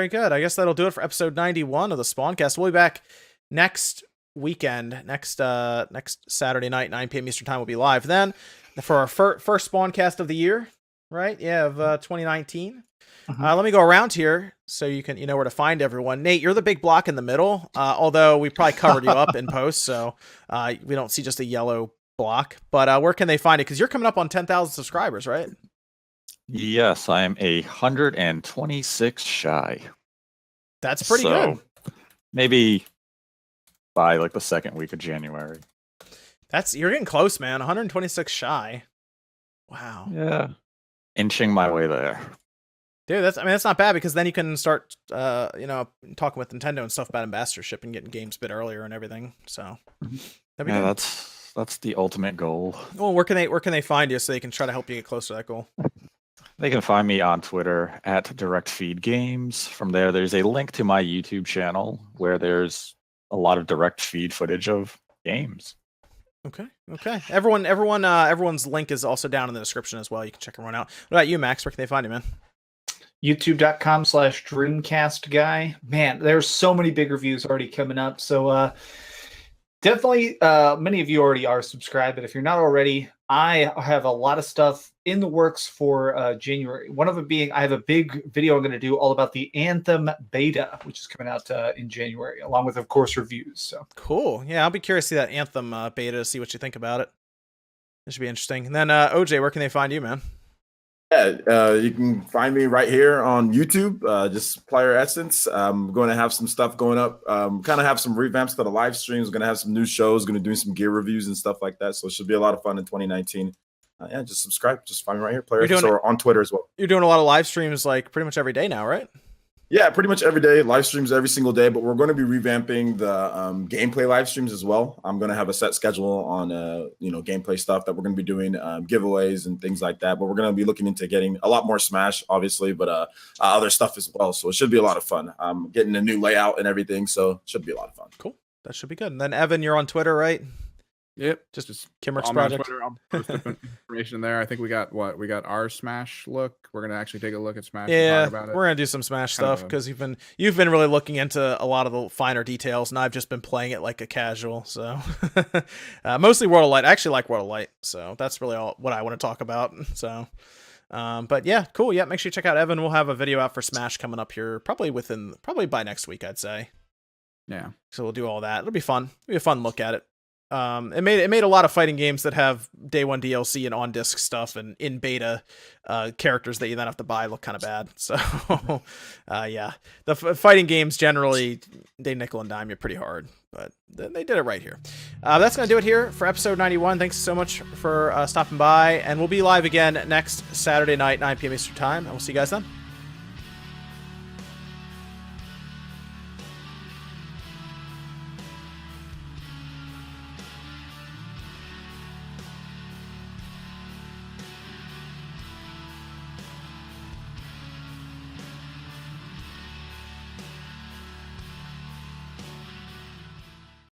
good. I guess that'll do it for episode 91 of the Spawncast. We'll be back next weekend. Next Saturday night, 9 p.m. Eastern time, we'll be live then for our first Spawncast of the year. Right? Yeah, of 2019. Let me go around here so you know where to find everyone. Nate, you're the big block in the middle, although we probably covered you up in post, so we don't see just a yellow block. But where can they find it? Because you're coming up on 10,000 subscribers, right? Yes, I am 126 shy. That's pretty good. Maybe by like the second week of January. You're getting close, man. 126 shy. Wow. Yeah. Inching my way there. Dude, that's not bad because then you can start, talking with Nintendo and stuff about ambassadorship and getting games a bit earlier and everything. So, that'd be good. That's the ultimate goal. Well, where can they find you so they can try to help you get closer to that goal? They can find me on Twitter at DirectFeedGames. From there, there's a link to my YouTube channel where there's a lot of direct feed footage of games. Okay. Everyone's link is also down in the description as well. You can check everyone out. What about you, Max? Where can they find you, man? YouTube.com/DreamcastGuy. Man, there's so many big reviews already coming up. So definitely many of you already are subscribed, but if you're not already, I have a lot of stuff in the works for January. One of them being I have a big video I'm going to do all about the Anthem beta, which is coming out in January, along with, of course, reviews. So cool. Yeah, I'll be curious to see that Anthem beta to see what you think about it. This should be interesting. And then OJ, where can they find you, man? Yeah, you can find me right here on YouTube, just Player Essence. I'm going to have some stuff going up, kind of have some revamps to the live streams, going to have some new shows, going to do some gear reviews and stuff like that. So it should be a lot of fun in 2019. Yeah, just subscribe. Just find me right here, Player Essence, or on Twitter as well. You're doing a lot of live streams like pretty much every day now, right? Yeah, pretty much every day, live streams every single day, but we're going to be revamping the gameplay live streams as well. I'm going to have a set schedule on, gameplay stuff that we're going to be doing, giveaways and things like that. But we're going to be looking into getting a lot more Smash, obviously, but other stuff as well. So it should be a lot of fun. Getting a new layout and everything, so it should be a lot of fun. Cool. That should be good. And then Evan, you're on Twitter, right? Yep. Just Kimrick's on my project. Twitter, I'll post up information there. I think we got our Smash look. We're gonna actually take a look at Smash Yeah, and talk about it. we're gonna do some Smash Kind of stuff because you've been really looking into a lot of the finer details, and I've just been playing it like a casual. So mostly World of Light. I actually like World of Light, so that's really all what I want to talk about. So. But yeah, cool. Yeah, make sure you check out Evan. We'll have a video out for Smash coming up here probably by next week, I'd say. Yeah. So we'll do all that. It'll be fun. It'll be a fun look at it. It made a lot of fighting games that have day one DLC and on disc stuff and in beta characters that you then have to buy look kind of bad. So yeah, the fighting games generally they nickel and dime you pretty hard, but they did it right here. That's gonna do it here for episode 91. Thanks so much for stopping by, and we'll be live again next Saturday night, 9 p.m. Eastern time, and we'll see you guys then.